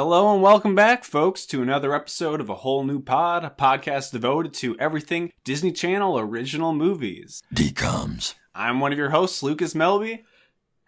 Hello and welcome back, folks, to another episode of A Whole New Pod, a podcast devoted to everything Disney Channel original movies. DCOMs. I'm one of your hosts, Lucas Melby.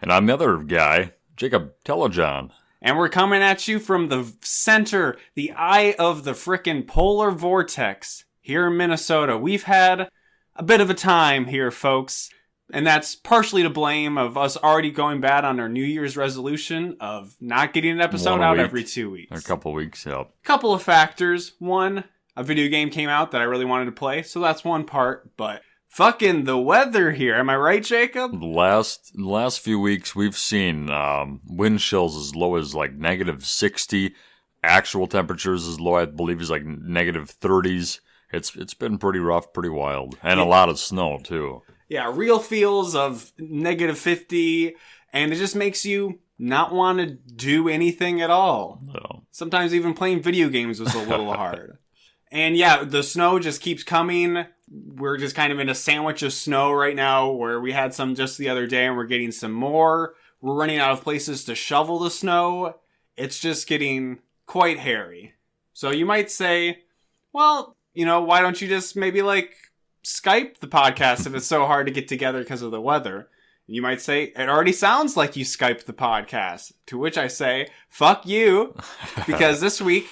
And I'm the other guy, Jacob Telejohn. And we're coming at you from the center, the eye of the frickin' polar vortex here in Minnesota. We've had a bit of a time here, folks. And that's partially to blame of us already going bad on our New Year's resolution of not getting an episode out every 2 weeks. A couple weeks, yep. Couple of factors. One, a video game came out that I really wanted to play, so that's one part. But fucking the weather here, am I right, Jacob? The last few weeks, we've seen wind chills as low as like negative 60. Actual temperatures as low, I believe, as like negative 30s. It's been pretty rough, pretty wild. And a lot of snow, too. Yeah, real feels of negative 50, and it just makes you not want to do anything at all. No. Sometimes even playing video games was a little hard. And yeah, the snow just keeps coming. We're just kind of in a sandwich of snow right now, where we had some just the other day, and we're getting some more. We're running out of places to shovel the snow. It's just getting quite hairy. So you might say, well, why don't you just maybe Skype the podcast if it's so hard to get together because of the weather? You might say, it already sounds like you Skyped the podcast. To which I say, fuck you. Because this week,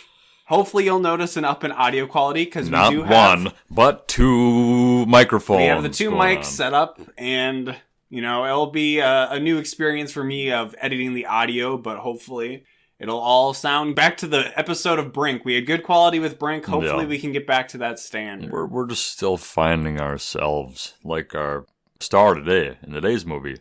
hopefully you'll notice an up in audio quality because we do have... Not one, but two microphones. We have the two mics set up, and, it'll be a new experience for me of editing the audio, but hopefully it'll all sound back to the episode of Brink. We had good quality with Brink. Hopefully we can get back to that standard. We're just still finding ourselves, like our star today, in today's movie.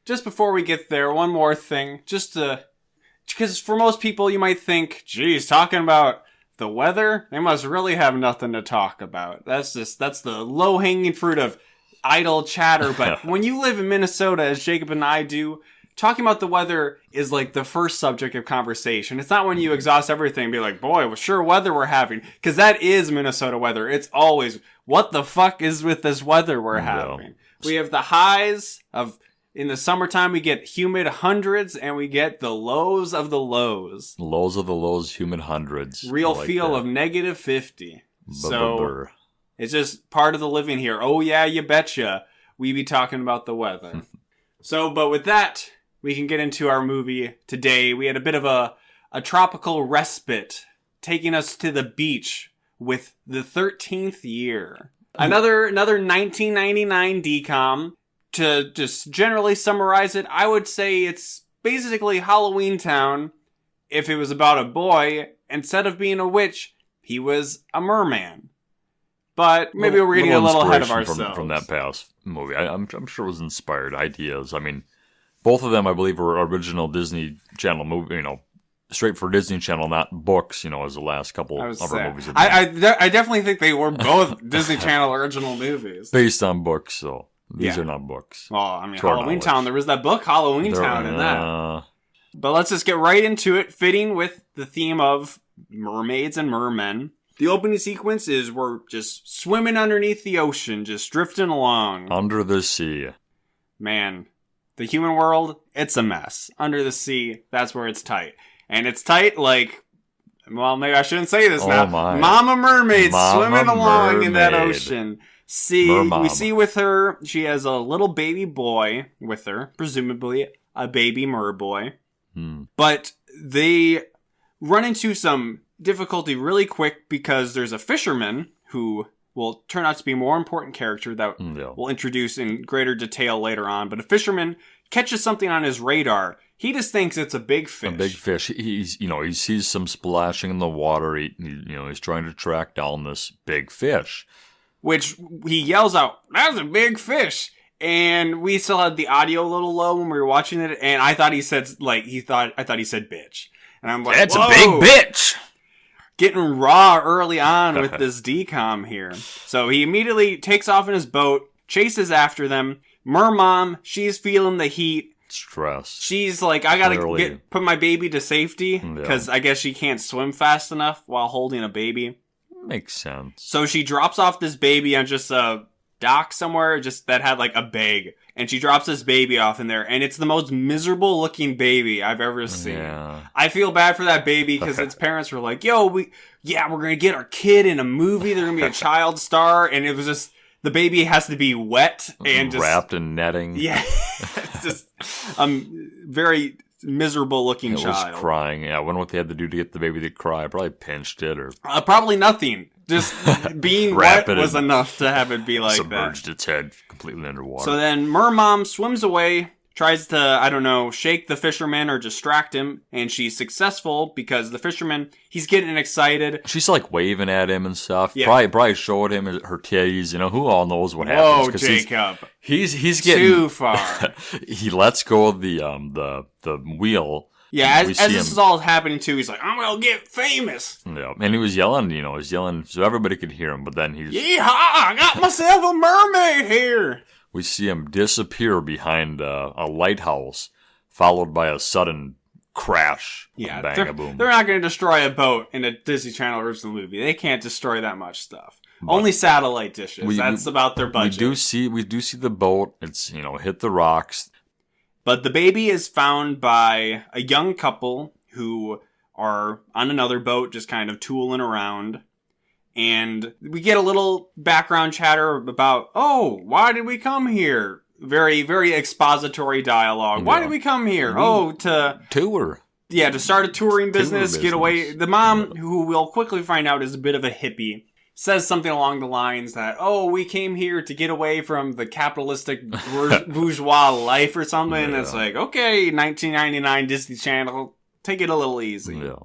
Just before we get there, one more thing. Because for most people, you might think, geez, talking about the weather, they must really have nothing to talk about. That's the low-hanging fruit of idle chatter. But when you live in Minnesota, as Jacob and I do, talking about the weather is like the first subject of conversation. It's not when you exhaust everything and be like, boy, well, sure weather we're having. Because that is Minnesota weather. It's always, what the fuck is with this weather we're having? We have the highs of, in the summertime, we get humid hundreds, and we get the lows of the lows. Lows of the lows, humid hundreds. Real feel of negative 50. So it's just part of the living here. Oh yeah, you betcha. We be talking about the weather. But with that, we can get into our movie today. We had a bit of a tropical respite, taking us to the beach with The 13th Year. Another 1999 DCOM. To just generally summarize it, I would say it's basically Halloween Town if it was about a boy. Instead of being a witch, he was a merman. But maybe we're getting a little ahead of ourselves. From that past movie. I'm sure it was inspired ideas. I mean, both of them, I believe, were original Disney Channel movie, straight for Disney Channel, not books, as the last couple of our movies. I definitely think they were both Disney Channel original movies. Based on books, so these are not books. Well, I mean, Halloween Town, there was that book, Halloween Town, in that. But let's just get right into it, fitting with the theme of mermaids and mermen. The opening sequence is we're just swimming underneath the ocean, just drifting along. Under the sea. Man. The human world, it's a mess. Under the sea, that's where it's tight. And it's tight well, maybe I shouldn't say this now. My. Mama Mermaid swimming along in that ocean. We see with her, she has a little baby boy with her, presumably a baby merboy. But they run into some difficulty really quick because there's a fisherman who will turn out to be a more important character that we'll introduce in greater detail later on. But a fisherman catches something on his radar. He just thinks it's a big fish. A big fish. He sees some splashing in the water. He's trying to track down this big fish. Which he yells out, "That's a big fish!" And we still had the audio a little low when we were watching it, and I thought he said I thought he said bitch. And I'm like, that's a big bitch! Getting raw early on with this DCOM here. So he immediately takes off in his boat, chases after them. Mermom, she's feeling the heat. Stress. She's like, I gotta put my baby to safety, because I guess she can't swim fast enough while holding a baby. Makes sense. So she drops off this baby on just a dock somewhere just that had like a bag, and she drops this baby off in there, and it's the most miserable looking baby I've ever seen. Yeah. I feel bad for that baby because its parents were like, "Yo, we're gonna get our kid in a movie. They're gonna be a child star," and it was just the baby has to be wet and just wrapped in netting. Yeah, it's just very miserable looking child. It was crying. Yeah, I wonder what they had to do to get the baby to cry. Probably pinched it or probably nothing. Just being wet was enough to have it be like submerged that. Its head completely underwater. So then Mermom swims away, tries to, I don't know, shake the fisherman or distract him, and she's successful because the fisherman, he's getting excited. She's like waving at him and stuff. Yeah. Probably showed him her titties. You know, who all knows what happens? Whoa, Jacob. He's getting too far. He lets go of the wheel. Yeah, as this is all happening too, he's like, "I'm gonna get famous." Yeah, and he was yelling, so everybody could hear him. But then yeehaw! I got myself a mermaid here. We see him disappear behind a lighthouse, followed by a sudden crash. Yeah, bang-a-boom. They're not going to destroy a boat in a Disney Channel original movie. They can't destroy that much stuff. But only satellite dishes. That's about their budget. We do see the boat. It's hit the rocks. But the baby is found by a young couple who are on another boat, just kind of tooling around. And we get a little background chatter about, oh, why did we come here? Very, very expository dialogue. Why did we come here? To tour. Yeah, to start a touring business, get away. The mom, who we'll quickly find out is a bit of a hippie, says something along the lines that, we came here to get away from the capitalistic bourgeois life or something. And it's like, okay, 1999 Disney Channel, take it a little easy. Yeah.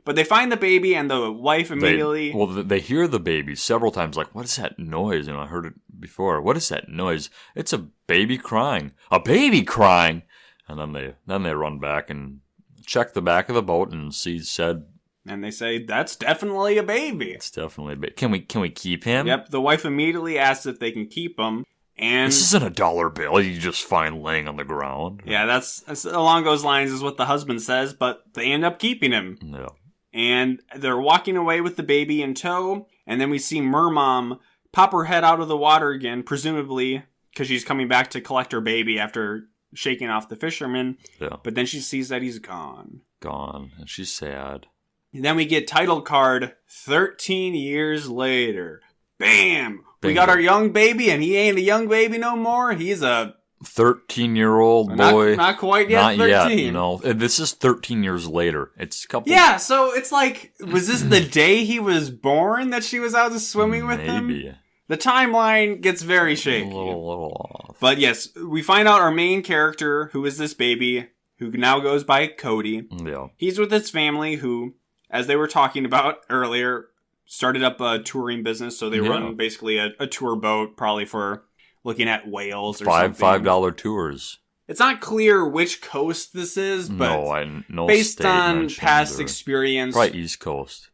But they find the baby, and the wife immediately... They hear the baby several times, like, what is that noise? I heard it before. What is that noise? It's a baby crying. A baby crying! And then they run back and check the back of the boat and see said... And they say, that's definitely a baby. It's definitely a baby. Can we keep him? Yep, the wife immediately asks if they can keep him. And this isn't a dollar bill you just find laying on the ground. Yeah, that's along those lines is what the husband says, but they end up keeping him. Yeah. And they're walking away with the baby in tow, and then we see Mermom pop her head out of the water again, presumably because she's coming back to collect her baby after shaking off the fisherman. Yeah. But then she sees that he's gone. Gone, and she's sad. And then we get title card 13 years later. Bam! Bingo. We got our young baby, and he ain't a young baby no more. He's a 13-year-old boy. Not quite yet, not 13. Yet, this is 13 years later. It's a couple... Yeah, so it's like, was this the day he was born that she was out swimming with him? Maybe. The timeline gets very shaky. A little off. But yes, we find out our main character, who is this baby, who now goes by Cody. Yeah. He's with his family who, as they were talking about earlier, started up a touring business. So they run basically a tour boat, probably for looking at whales or something. $5 tours. It's not clear which coast this is, but no based on past experience... Probably East Coast.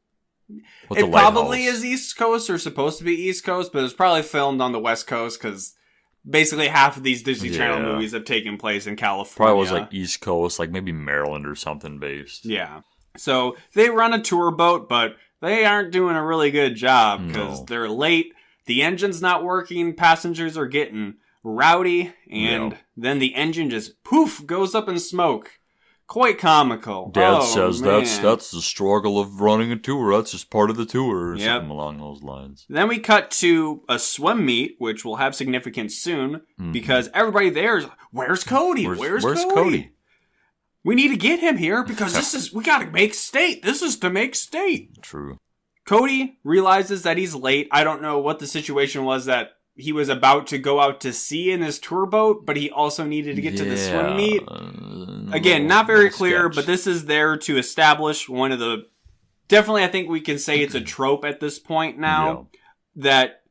It probably is East Coast or supposed to be East Coast, but it's probably filmed on the West Coast because basically half of these Disney Channel movies have taken place in California. Probably was like East Coast, like maybe Maryland or something based. Yeah. So they run a tour boat, but they aren't doing a really good job because they're late. The engine's not working. Passengers are getting rowdy. And then the engine just poof goes up in smoke. Quite comical. Dad says that's the struggle of running a tour. That's just part of the tour or something along those lines. Then we cut to a swim meet, which will have significance soon because everybody there's, where's Cody? Where's Cody? We need to get him here because we got to make state. This is to make state. True. Cody realizes that he's late. I don't know what the situation was that he was about to go out to sea in his tour boat, but he also needed to get to the swim meet. Again, not very clear, but this is there to establish one of the... Definitely, I think we can say it's a trope at this point now, that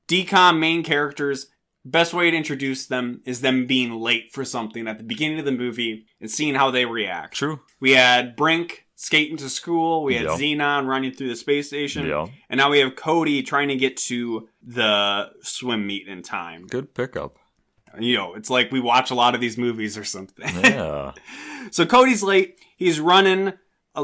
DCOM main characters, best way to introduce them is them being late for something at the beginning of the movie and seeing how they react. True. We had Brink skating to school. We had Xenon running through the space station. And now we have Cody trying to get to the swim meet in time. Good pickup. It's like we watch a lot of these movies or something. Yeah. So Cody's late. He's running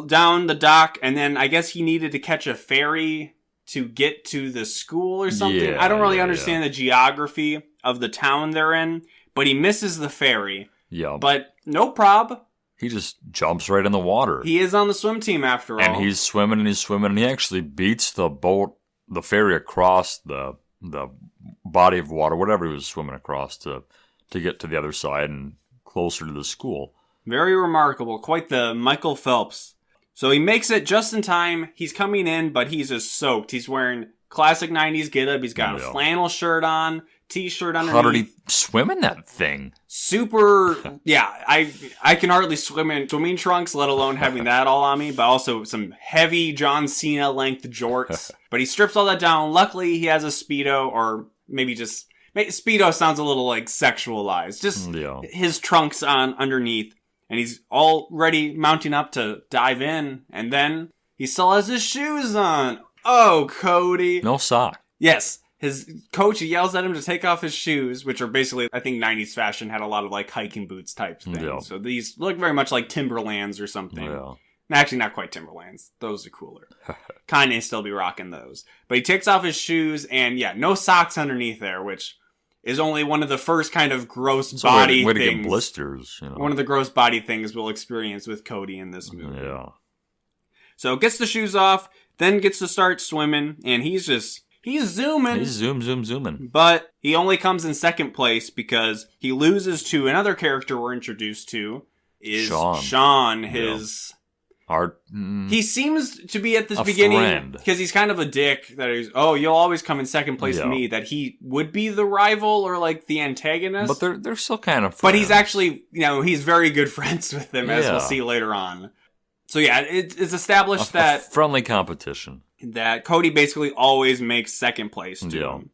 down the dock, and then I guess he needed to catch a ferry to get to the school or something. Yeah, I don't really understand the geography of the town they're in, but he misses the ferry. Yeah. But no prob. He just jumps right in the water. He is on the swim team after all. And he's swimming, and he actually beats the ferry across the body of water, whatever he was swimming across to get to the other side and closer to the school. Very remarkable. Quite the Michael Phelps. So he makes it just in time. He's coming in, but he's just soaked. He's wearing classic 90s getup. He's got a flannel shirt on, t-shirt underneath. How did he swim in that thing? Super, yeah. I can hardly swim in swimming trunks, let alone having that all on me, but also some heavy John Cena length jorts. But he strips all that down. Luckily, he has a Speedo, or maybe just... Speedo sounds a little like sexualized. Just his trunks on underneath. And he's already mounting up to dive in. And then he still has his shoes on. Oh, Cody. No sock. Yes. His coach yells at him to take off his shoes, which are basically, I think 90s fashion had a lot of like hiking boots type things. Yeah. So these look very much like Timberlands or something. Yeah. Actually, not quite Timberlands. Those are cooler. Kanye still be rocking those. But he takes off his shoes and no socks underneath there, which... is only one of the first kind of gross body way things. To get blisters. You know. One of the gross body things we'll experience with Cody in this movie. Yeah. So gets the shoes off, then gets to start swimming, and he's zooming. He's zooming. But he only comes in second place because he loses to another character we're introduced to. Is Sean, his... He seems to be at this beginning because he's kind of a dick that he's you'll always come in second place to me, that he would be the rival or like the antagonist, but they're still kind of friends. But he's actually he's very good friends with them, as we'll see later on. So it's established that friendly competition, that Cody basically always makes second place to him.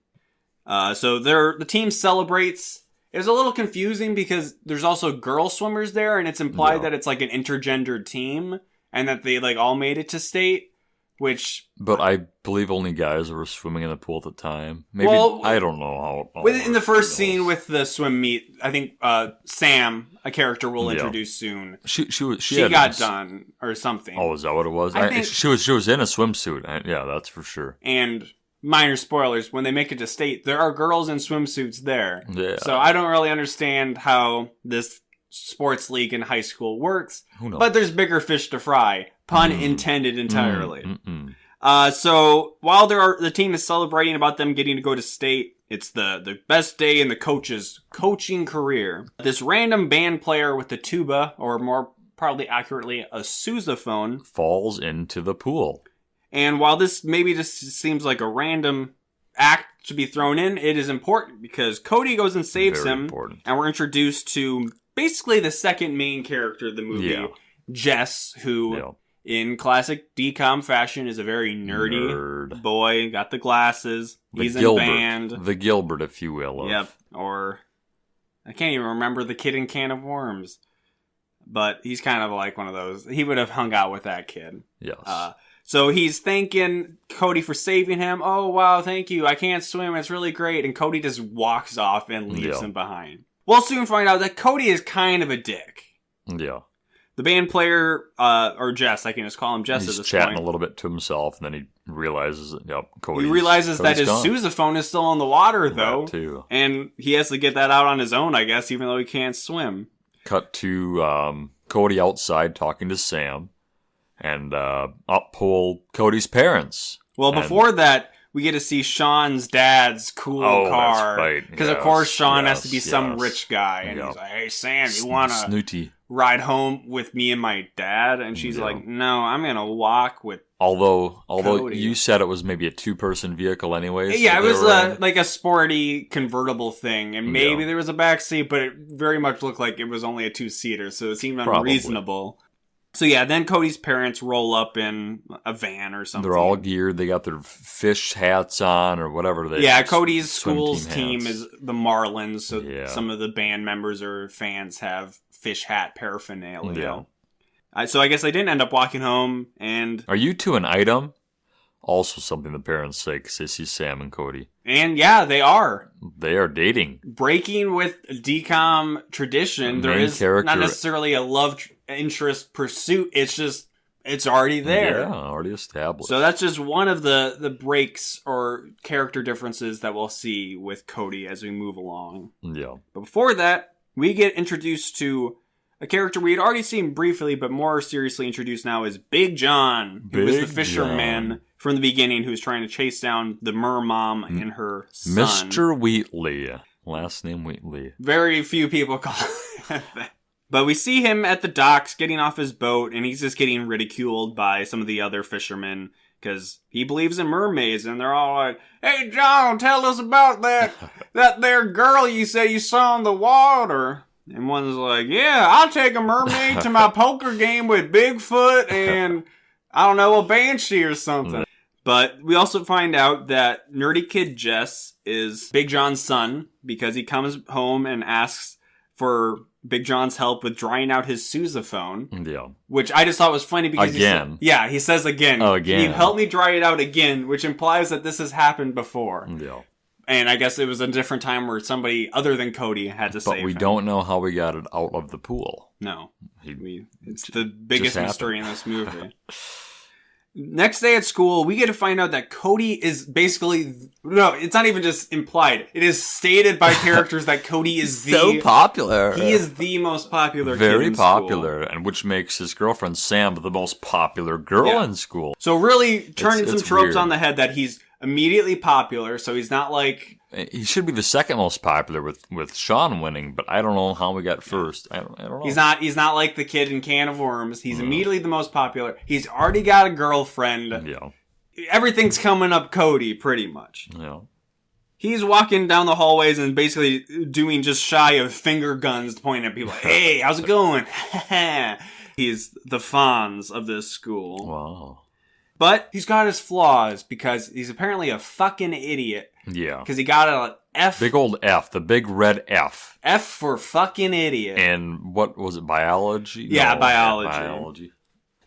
So the team celebrates. It was a little confusing because there's also girl swimmers there, and it's implied that it's like an intergendered team. And that they all made it to state, which... But I believe only guys were swimming in the pool at the time. Maybe, I don't know how... In the first scene with the swim meet, I think Sam, a character we'll introduce soon, she got done, or something. Oh, is that what it was? She was in a swimsuit. Yeah, that's for sure. And... minor spoilers, when they make it to state, there are girls in swimsuits there. Yeah. So I don't really understand how this... sports league in high school works, but there's bigger fish to fry. Pun intended entirely. So while the team is celebrating about them getting to go to state, it's the best day in the coach's coaching career. This random band player with a tuba, or more probably accurately, a sousaphone, falls into the pool. And while this maybe just seems like a random act to be thrown in, it is important because Cody goes and saves him, and we're introduced to basically the second main character of the movie, Jess, who, in classic DCOM fashion, is a very nerdy boy. Got the glasses. He's in band. The Gilbert, if you will. Yep. Or, I can't even remember the kid in Can of Worms. But he's kind of like one of those. He would have hung out with that kid. Yes. So he's thanking Cody for saving him. Oh, wow, thank you. I can't swim. It's really great. And Cody just walks off and leaves him behind. We'll soon find out that Cody is kind of a dick. Yeah. The band player, or Jess, I can just call him Jess at this point. He's chatting a little bit to himself, and then he realizes, Cody's that his sousaphone is still in the water, though. That too. And he has to get that out on his own, I guess, even though he can't swim. Cut to Cody outside talking to Sam, and up pull Cody's parents. Well, before that... we get to see Sean's dad's cool car. That's right. Because, of course, Sean has to be some rich guy. And he's like, hey, Sam, you want to ride home with me and my dad? And she's like, no, I'm going to walk with Although Cody. You said it was maybe a two-person vehicle anyways. Yeah, it was like a sporty convertible thing. And maybe there was a back seat, but it very much looked like it was only a two-seater. So it seemed unreasonable. So then Cody's parents roll up in a van or something. They're all geared. They got their fish hats on or whatever. Cody's school's team is the Marlins, so some of the band members or fans have fish hat paraphernalia. So I guess I didn't end up walking home. And are you two an item? Also something the parents say because they see Sam and Cody. And they are. They are dating. Breaking with DCOM tradition, there is not necessarily a love interest pursuit. It's just It's already there. Yeah, already established. So that's just one of the breaks or character differences that we'll see with Cody as we move along. Yeah. But before that, we get introduced to a character we had already seen briefly, but more seriously introduced now is Big John, who was the fisherman from the beginning who was trying to chase down the mermom and her son. Mr. Wheatley. Last name Wheatley. Very few people call him that. But we see him at the docks getting off his boat, and he's just getting ridiculed by some of the other fishermen because he believes in mermaids, and they're all like, "Hey, John, tell us about that there girl you say you saw in the water." And one's like, "Yeah, I'll take a mermaid to my poker game with Bigfoot and, I don't know, a banshee or something." But we also find out that nerdy kid Jess is Big John's son because he comes home and asks for Big John's help with drying out his sousaphone. Yeah. Which I just thought was funny because again. He says again. Oh, again. Can you help me dry it out again? Which implies that this has happened before. Yeah. And I guess it was a different time where somebody other than Cody had to save him. But we don't know how we got it out of the pool. No. It's the biggest mystery in this movie. Next day at school, we get to find out that Cody is basically... No, it's not even just implied. It is stated by characters that Cody is so popular. He is the most popular Very kid in popular, school. And which makes his girlfriend Sam the most popular girl in school. So really turning some tropes weird. on the head that he's immediately popular, so he's not like... He should be the second most popular with Sean winning, but I don't know how we got first. I don't know. He's not like the kid in Can of Worms. He's immediately the most popular. He's already got a girlfriend. Yeah. Everything's coming up Cody, pretty much. Yeah. He's walking down the hallways and basically doing just shy of finger guns pointing at people. Hey, how's it going? He's the Fonz of this school. Wow. But he's got his flaws because he's apparently a fucking idiot. Yeah. Because he got an F. Big old F. The big red F. F for fucking idiot. And what was it, biology? Yeah, no, biology. Biology.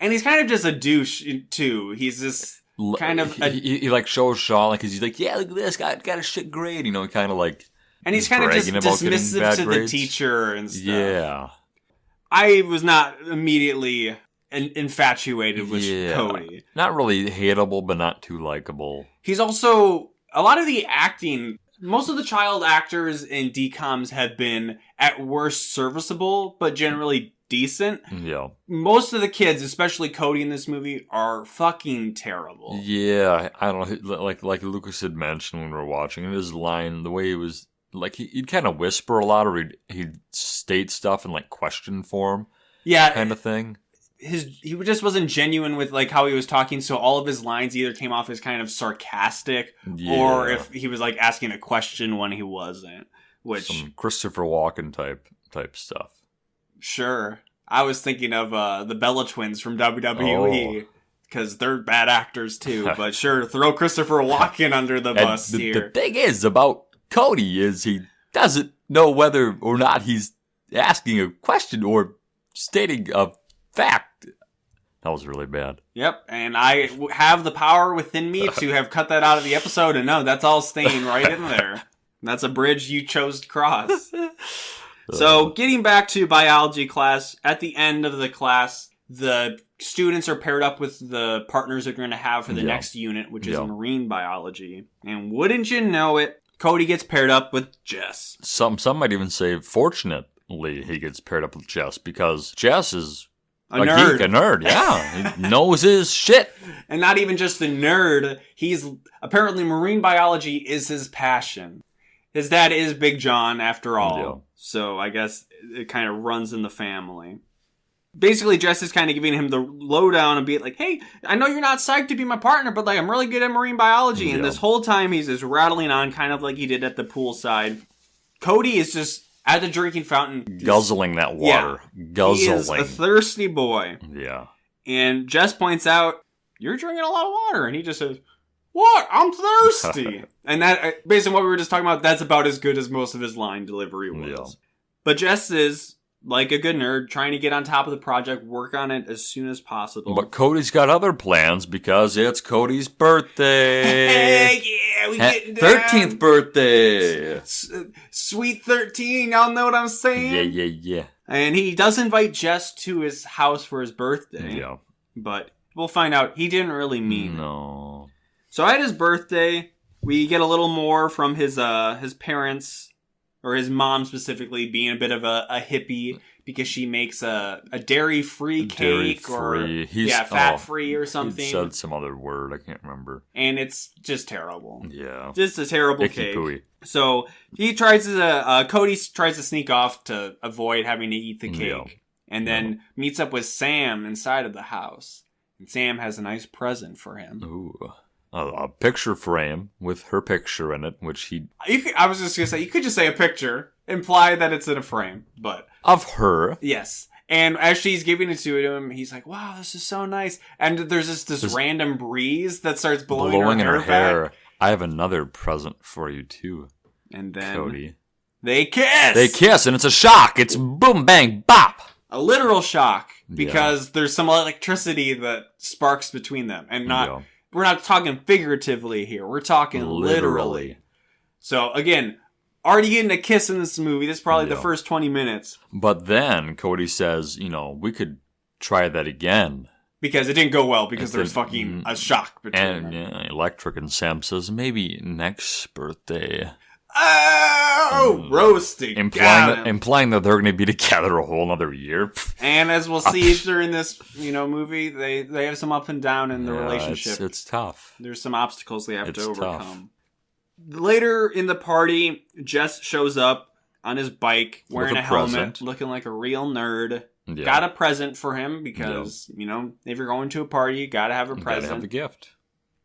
And he's kind of just a douche, too. He's just kind of... He like shows Sean, like, 'cause he's like, yeah, look at this, got a shit grade, you know, he kind of like... And he's kind of just dismissive to grades. the teacher and stuff. Yeah. I was not immediately infatuated with Cody. Not really hateable, but not too likable. He's also... A lot of the acting... Most of the child actors in DCOMs have been, at worst, serviceable, but generally decent. Yeah. Most of the kids, especially Cody in this movie, are fucking terrible. Yeah, I don't know. Like Lucas had mentioned when we were watching, his line, the way he was... Like, he'd kind of whisper a lot, or he'd state stuff in, like, question form. Yeah. Kind of thing. He just wasn't genuine with like how he was talking, so all of his lines either came off as kind of sarcastic, or if he was like asking a question when he wasn't. Which some Christopher Walken type stuff. Sure, I was thinking of the Bella Twins from WWE because they're bad actors too. But sure, throw Christopher Walken under the bus here. The thing is about Cody is he doesn't know whether or not he's asking a question or stating a fact. That was really bad. Yep, and I have the power within me to have cut that out of the episode, and no, that's all staying right in there. That's a bridge you chose to cross. So, getting back to biology class, at the end of the class, the students are paired up with the partners they're going to have for the next unit, which is marine biology. And wouldn't you know it, Cody gets paired up with Jess. Some might even say, fortunately, he gets paired up with Jess, because Jess is... A nerd. Geek, a nerd, yeah. He knows his shit. And not even just a nerd. He's apparently marine biology is his passion. His dad is Big John, after all. Yeah. So I guess it kind of runs in the family. Basically, Jess is kind of giving him the lowdown and being like, hey, I know you're not psyched to be my partner, but like I'm really good at marine biology. And this whole time he's just rattling on, kind of like he did at the poolside. Cody is just... at the drinking fountain. Guzzling that water. Yeah, guzzling. He is a thirsty boy. Yeah. And Jess points out, you're drinking a lot of water. And he just says, what? I'm thirsty. And that, based on what we were just talking about, that's about as good as most of his line delivery was. Yeah. But Jess is, like a good nerd, trying to get on top of the project, work on it as soon as possible. But Cody's got other plans because it's Cody's birthday. Hey, yeah, we getting down. 13th birthday. Sweet 13, y'all know what I'm saying? Yeah. And he does invite Jess to his house for his birthday. Yeah. But we'll find out he didn't really mean No. So at his birthday, we get a little more from his parents, or his mom specifically, being a bit of a hippie because she makes a dairy-free cake fat-free or something. He said some other word, I can't remember. And it's just terrible. Yeah. Just a terrible Icky cake. pooey. So Cody tries to sneak off to avoid having to eat the cake. Yeah. And then meets up with Sam inside of the house. And Sam has a nice present for him. Ooh. A picture frame with her picture in it, which I was just going to say, you could just say a picture, imply that it's in a frame, but... Of her. Yes. And as she's giving it to him, he's like, wow, this is so nice. And there's this random breeze that starts blowing her hair back. I have another present for you, too. And then... Cody. They kiss! They kiss, and it's a shock. It's boom, bang, bop! A literal shock, because there's some electricity that sparks between them, and not... Yeah. We're not talking figuratively here. We're talking literally. So, again, already getting a kiss in this movie. This is probably the first 20 minutes. But then Cody says, we could try that again. Because it didn't go well, because there was fucking a shock between them. And Electric, and Sam says, maybe next birthday. Oh, roasting. Implying that they're going to be together a whole other year. And as we'll see during this, movie, they have some up and down in the relationship. It's tough. There's some obstacles they have to overcome. Tough. Later in the party, Jess shows up on his bike, wearing a helmet, looking like a real nerd. Yeah. Got a present for him because, if you're going to a party, you gotta have a present. Gotta have a gift.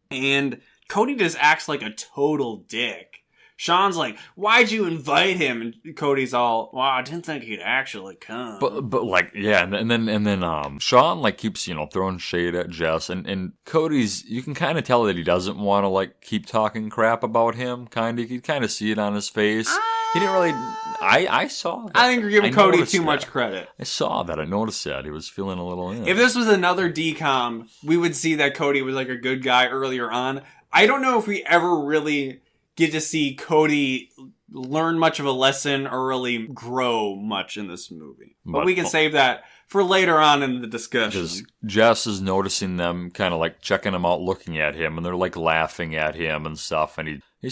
And Cody just acts like a total dick. Sean's like, why'd you invite him? And Cody's all, well, I didn't think he'd actually come. But like, yeah, and then Sean keeps throwing shade at Jess, and Cody's, you can kind of tell that he doesn't want to keep talking crap about him. You can kind of see it on his face. He didn't really. I saw that. I think you're giving Cody too much credit. I saw that. I noticed that he was feeling a little. If this was another DCOM, we would see that Cody was a good guy earlier on. I don't know if we ever really get to see Cody learn much of a lesson or really grow much in this movie. But we can save that for later on in the discussion. Because Jess is noticing them kind of checking him out, looking at him, and they're laughing at him and stuff. And he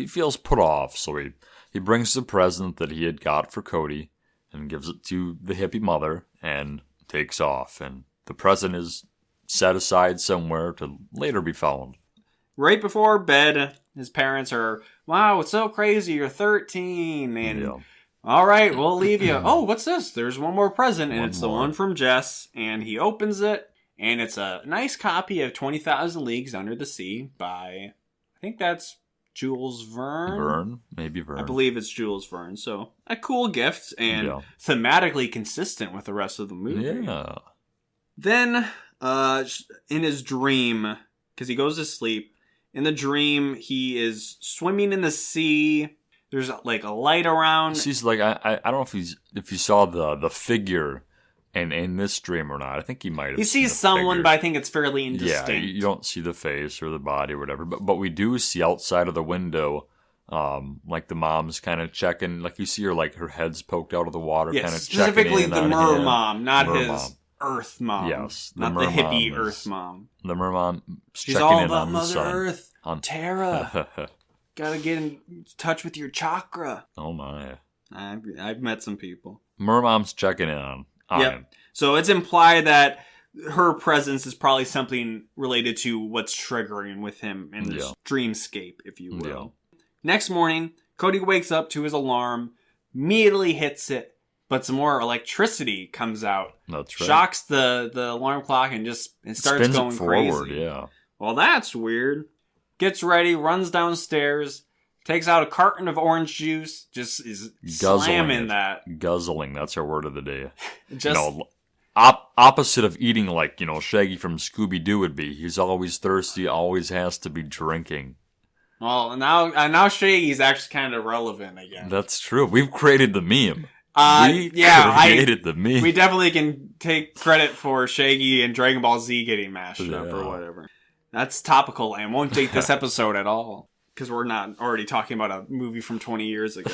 feels put off, so he brings the present that he had got for Cody and gives it to the hippie mother and takes off. And the present is set aside somewhere to later be found. Right before bed, his parents are, wow, it's so crazy, you're 13. And, all right, we'll leave you. Oh, what's this? There's one more present, and it's the one from Jess. And he opens it, and it's a nice copy of 20,000 Leagues Under the Sea by, I think that's Jules Verne. Maybe Verne. I believe it's Jules Verne. So, a cool gift, and thematically consistent with the rest of the movie. Yeah. Then, in his dream, because he goes to sleep, in the dream, he is swimming in the sea. There's a light around. He's I don't know if you saw the figure in this dream or not. I think he might have. He sees someone, figure. But I think it's fairly indistinct. Yeah, you don't see the face or the body or whatever. But we do see outside of the window, the mom's kind of checking. You see her her head's poked out of the water, kind of checking specifically in the mer mom, not his Earth mom. Yes, not the hippie Earth mom. The mer mom. She's all about Mother Earth. Tara. Gotta get in touch with your chakra. Oh my. I've met some people. Mermom's checking in on him. So it's implied that her presence is probably something related to what's triggering with him in this dreamscape, if you will. Yeah. Next morning, Cody wakes up to his alarm, immediately hits it, but some more electricity comes out. That's right. Shocks the alarm clock and it starts spins going it forward, crazy. Yeah. Well, that's weird. Gets ready, runs downstairs, takes out a carton of orange juice, just is slamming that. Guzzling, that's our word of the day. Opposite of eating Shaggy from Scooby-Doo would be. He's always thirsty, always has to be drinking. Well, now Shaggy's actually kind of relevant again. That's true. We've created the meme. Created the meme. We definitely can take credit for Shaggy and Dragon Ball Z getting mashed up or whatever. That's topical and won't date this episode at all. Because we're not already talking about a movie from 20 years ago.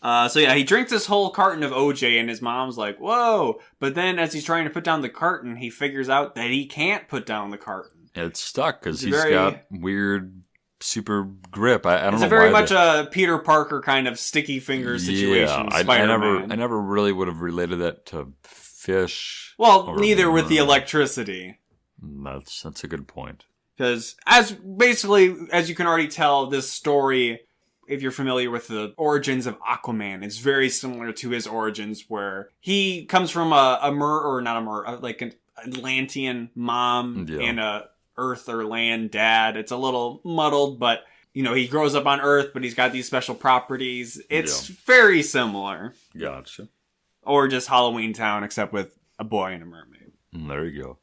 So yeah, he drinks this whole carton of OJ, and his mom's like, whoa. But then as he's trying to put down the carton, he figures out that he can't put down the carton. It's stuck because he's got weird super grip. I don't know. It's very much a Peter Parker kind of sticky finger situation. Yeah, I never really would have related that to fish. Well, neither with the electricity. That's a good point. Because as you can already tell, this story, if you're familiar with the origins of Aquaman, it's very similar to his origins, where he comes from like an Atlantean mom and a Earth or land dad. It's a little muddled, but he grows up on Earth, but he's got these special properties. It's very similar. Gotcha. Or just Halloween Town, except with a boy and a mermaid. There you go.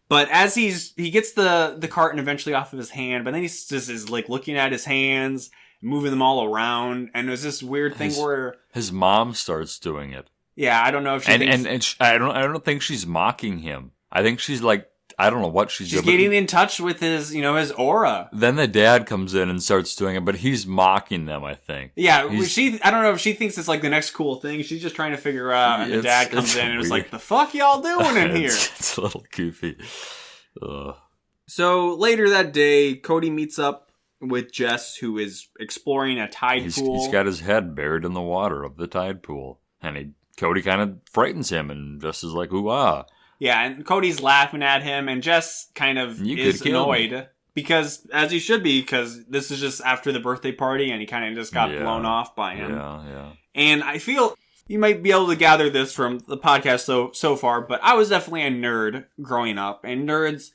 But as he gets the carton eventually off of his hand, but then he just is like looking at his hands, moving them all around, and there's this weird thing where his mom starts doing it. Yeah, I don't know if she thinks... I don't think she's mocking him. I think she's like, I don't know what she's doing. She's getting in touch with his, his aura. Then the dad comes in and starts doing it, but he's mocking them, I think. Yeah, I don't know if she thinks it's like the next cool thing. She's just trying to figure out, and the dad comes in and is like, the fuck y'all doing in here? It's a little goofy. So later that day, Cody meets up with Jess, who is exploring a tide pool. He's got his head buried in the water of the tide pool, and Cody kind of frightens him, and Jess is like, ooh-ah. Yeah, and Cody's laughing at him, and Jess kind of is annoyed. Because, as he should be, because this is just after the birthday party, and he kind of just got blown off by him. Yeah. And I feel you might be able to gather this from the podcast so far, but I was definitely a nerd growing up. And nerds,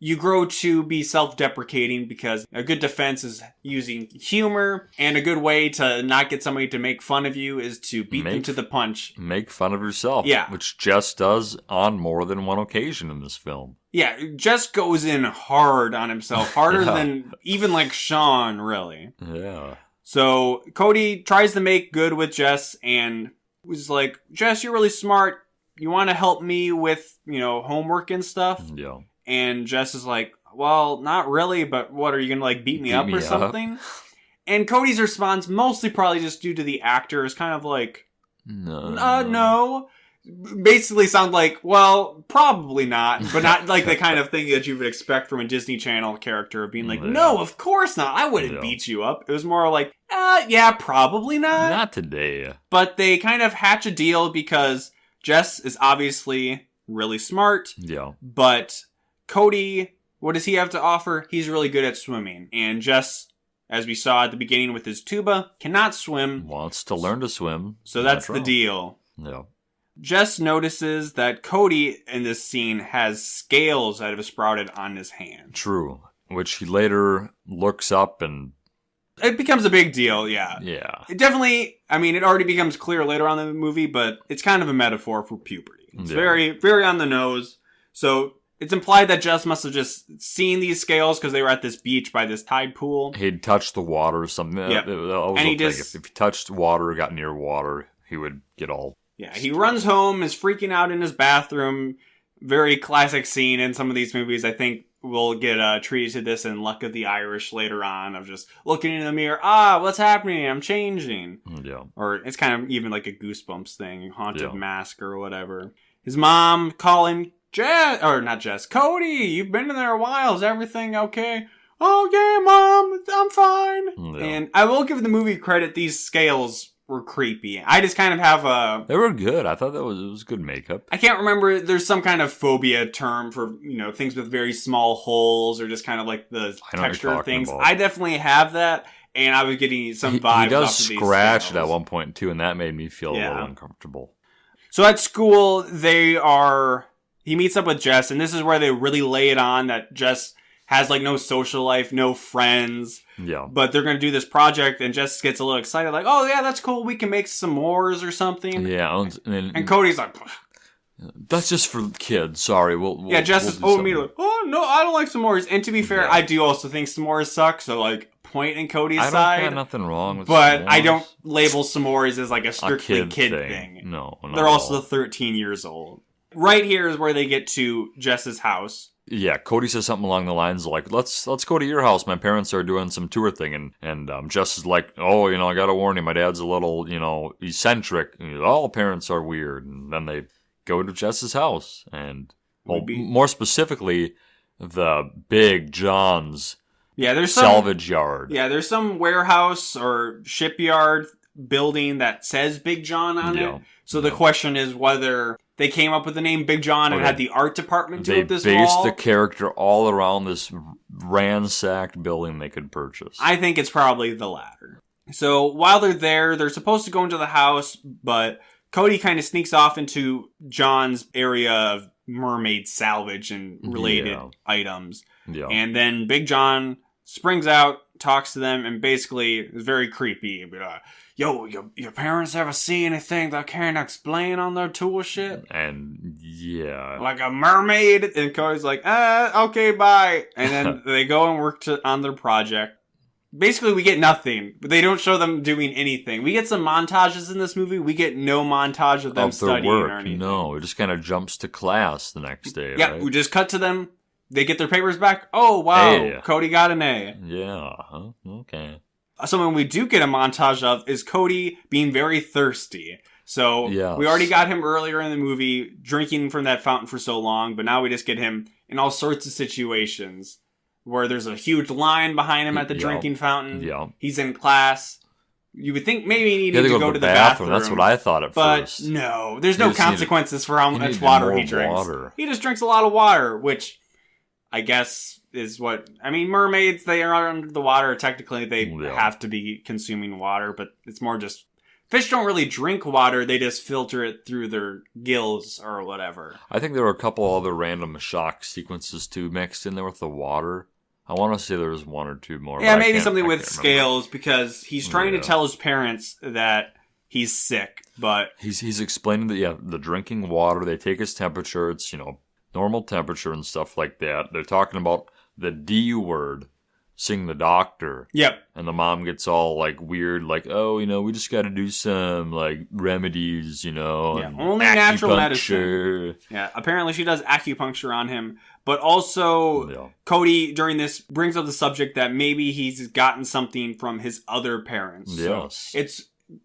you grow to be self-deprecating because a good defense is using humor, and a good way to not get somebody to make fun of you is to beat them to the punch. Make fun of yourself. Yeah. Which Jess does on more than one occasion in this film. Yeah, Jess goes in hard on himself, harder than even like Sean, really. Yeah. So Cody tries to make good with Jess and was like, Jess, you're really smart. You want to help me with, homework and stuff? Yeah. And Jess is like, well, not really, but what, are you going to like beat me up or something? And Cody's response, mostly probably just due to the actor, is kind of like, no. Basically sound like, well, probably not, but not like the kind of thing that you would expect from a Disney Channel character of being like, no, of course not. I wouldn't beat you up. It was more like, yeah, probably not. Not today. But they kind of hatch a deal because Jess is obviously really smart. Yeah. But Cody, what does he have to offer? He's really good at swimming. And Jess, as we saw at the beginning with his tuba, cannot swim. Wants to learn to swim. So that's the deal. Yeah. Jess notices that Cody in this scene has scales that have sprouted on his hand. True. Which he later looks up and... It becomes a big deal, yeah. Yeah. It definitely, it already becomes clear later on in the movie, but it's kind of a metaphor for puberty. It's very, very on the nose. So it's implied that Jess must have just seen these scales because they were at this beach by this tide pool. He'd touched the water or something. Yeah. And he just... If he touched water, got near water, he would get all... Yeah, he runs home, is freaking out in his bathroom. Very classic scene in some of these movies. I think we'll get treated to this in Luck of the Irish later on, of just looking in the mirror. What's happening? I'm changing. Yeah. Or it's kind of even like a Goosebumps thing, Haunted Mask or whatever. His mom calling Cody, you've been in there a while. Is everything okay? Oh, yeah, Mom, I'm fine. Yeah. And I will give the movie credit. These scales were creepy. I just kind of have They were good. I thought it was good makeup. I can't remember. There's some kind of phobia term for, things with very small holes or just kind of like the texture of things. About. I definitely have that, and I was getting some vibes. He does scratch it at one point, too, and that made me feel a little uncomfortable. So at school, he meets up with Jess, and this is where they really lay it on that Jess has like no social life, no friends. Yeah. But they're going to do this project, and Jess gets a little excited, like, oh, yeah, that's cool. We can make s'mores or something. Yeah. And Cody's like, that's just for kids. Sorry. Jess is immediately like, oh, no, I don't like s'mores. And to be fair, I do also think s'mores suck. So, like, point in Cody's side. I got nothing wrong with But s'mores. I don't label s'mores as like a strictly kid thing. No. They're also 13 years old. Right here is where they get to Jess's house. Yeah, Cody says something along the lines of like, let's go to your house. My parents are doing some tour thing. And Jess is like, oh, I got to warn you, my dad's a little, eccentric. All parents are weird. And then they go to Jess's house. And, more specifically, the Big John's there's salvage yard. Yeah, there's some warehouse or shipyard building that says Big John on it. So the question is whether they came up with the name Big John and had the art department do this wall. They based the character all around this ransacked building they could purchase. I think it's probably the latter. So while they're there, they're supposed to go into the house, but Cody kind of sneaks off into John's area of mermaid salvage and related items. Yeah. And then Big John springs out, talks to them, and basically is very creepy. Yo, your parents ever see anything they can't explain on their tool ship? And like a mermaid? And Cody's like, okay, bye. And then they go and work on their project. Basically, we get nothing. They don't show them doing anything. We get some montages in this movie. We get no montage of them studying or anything. No, it just kind of jumps to class the next day. Yeah, right? We just cut to them. They get their papers back. Oh, wow. Cody got an A. Yeah, okay. Something we do get a montage of is Cody being very thirsty. So we already got him earlier in the movie drinking from that fountain for so long, but now we just get him in all sorts of situations where there's a huge line behind him at the drinking fountain. Yeah. He's in class. You would think maybe he needed to go to the bathroom. That's what I thought at first. But no, there's no consequences for how much water he drinks. He just drinks a lot of water, which I guess is what... I mean, mermaids, they are under the water. Technically, they have to be consuming water, but it's more just... Fish don't really drink water. They just filter it through their gills or whatever. I think there were a couple other random shock sequences, too, mixed in there with the water. I want to say there was one or two more. Yeah, maybe something with scales, because he's trying to tell his parents that he's sick, but... He's explaining that, the drinking water, they take his temperature, it's, normal temperature and stuff like that. They're talking about the D word, seeing the doctor. Yep. And the mom gets all, weird, we just got to do some, remedies, only natural medicine. Yeah, apparently she does acupuncture on him. But also, Cody, during this, brings up the subject that maybe he's gotten something from his other parents. Yes. So it's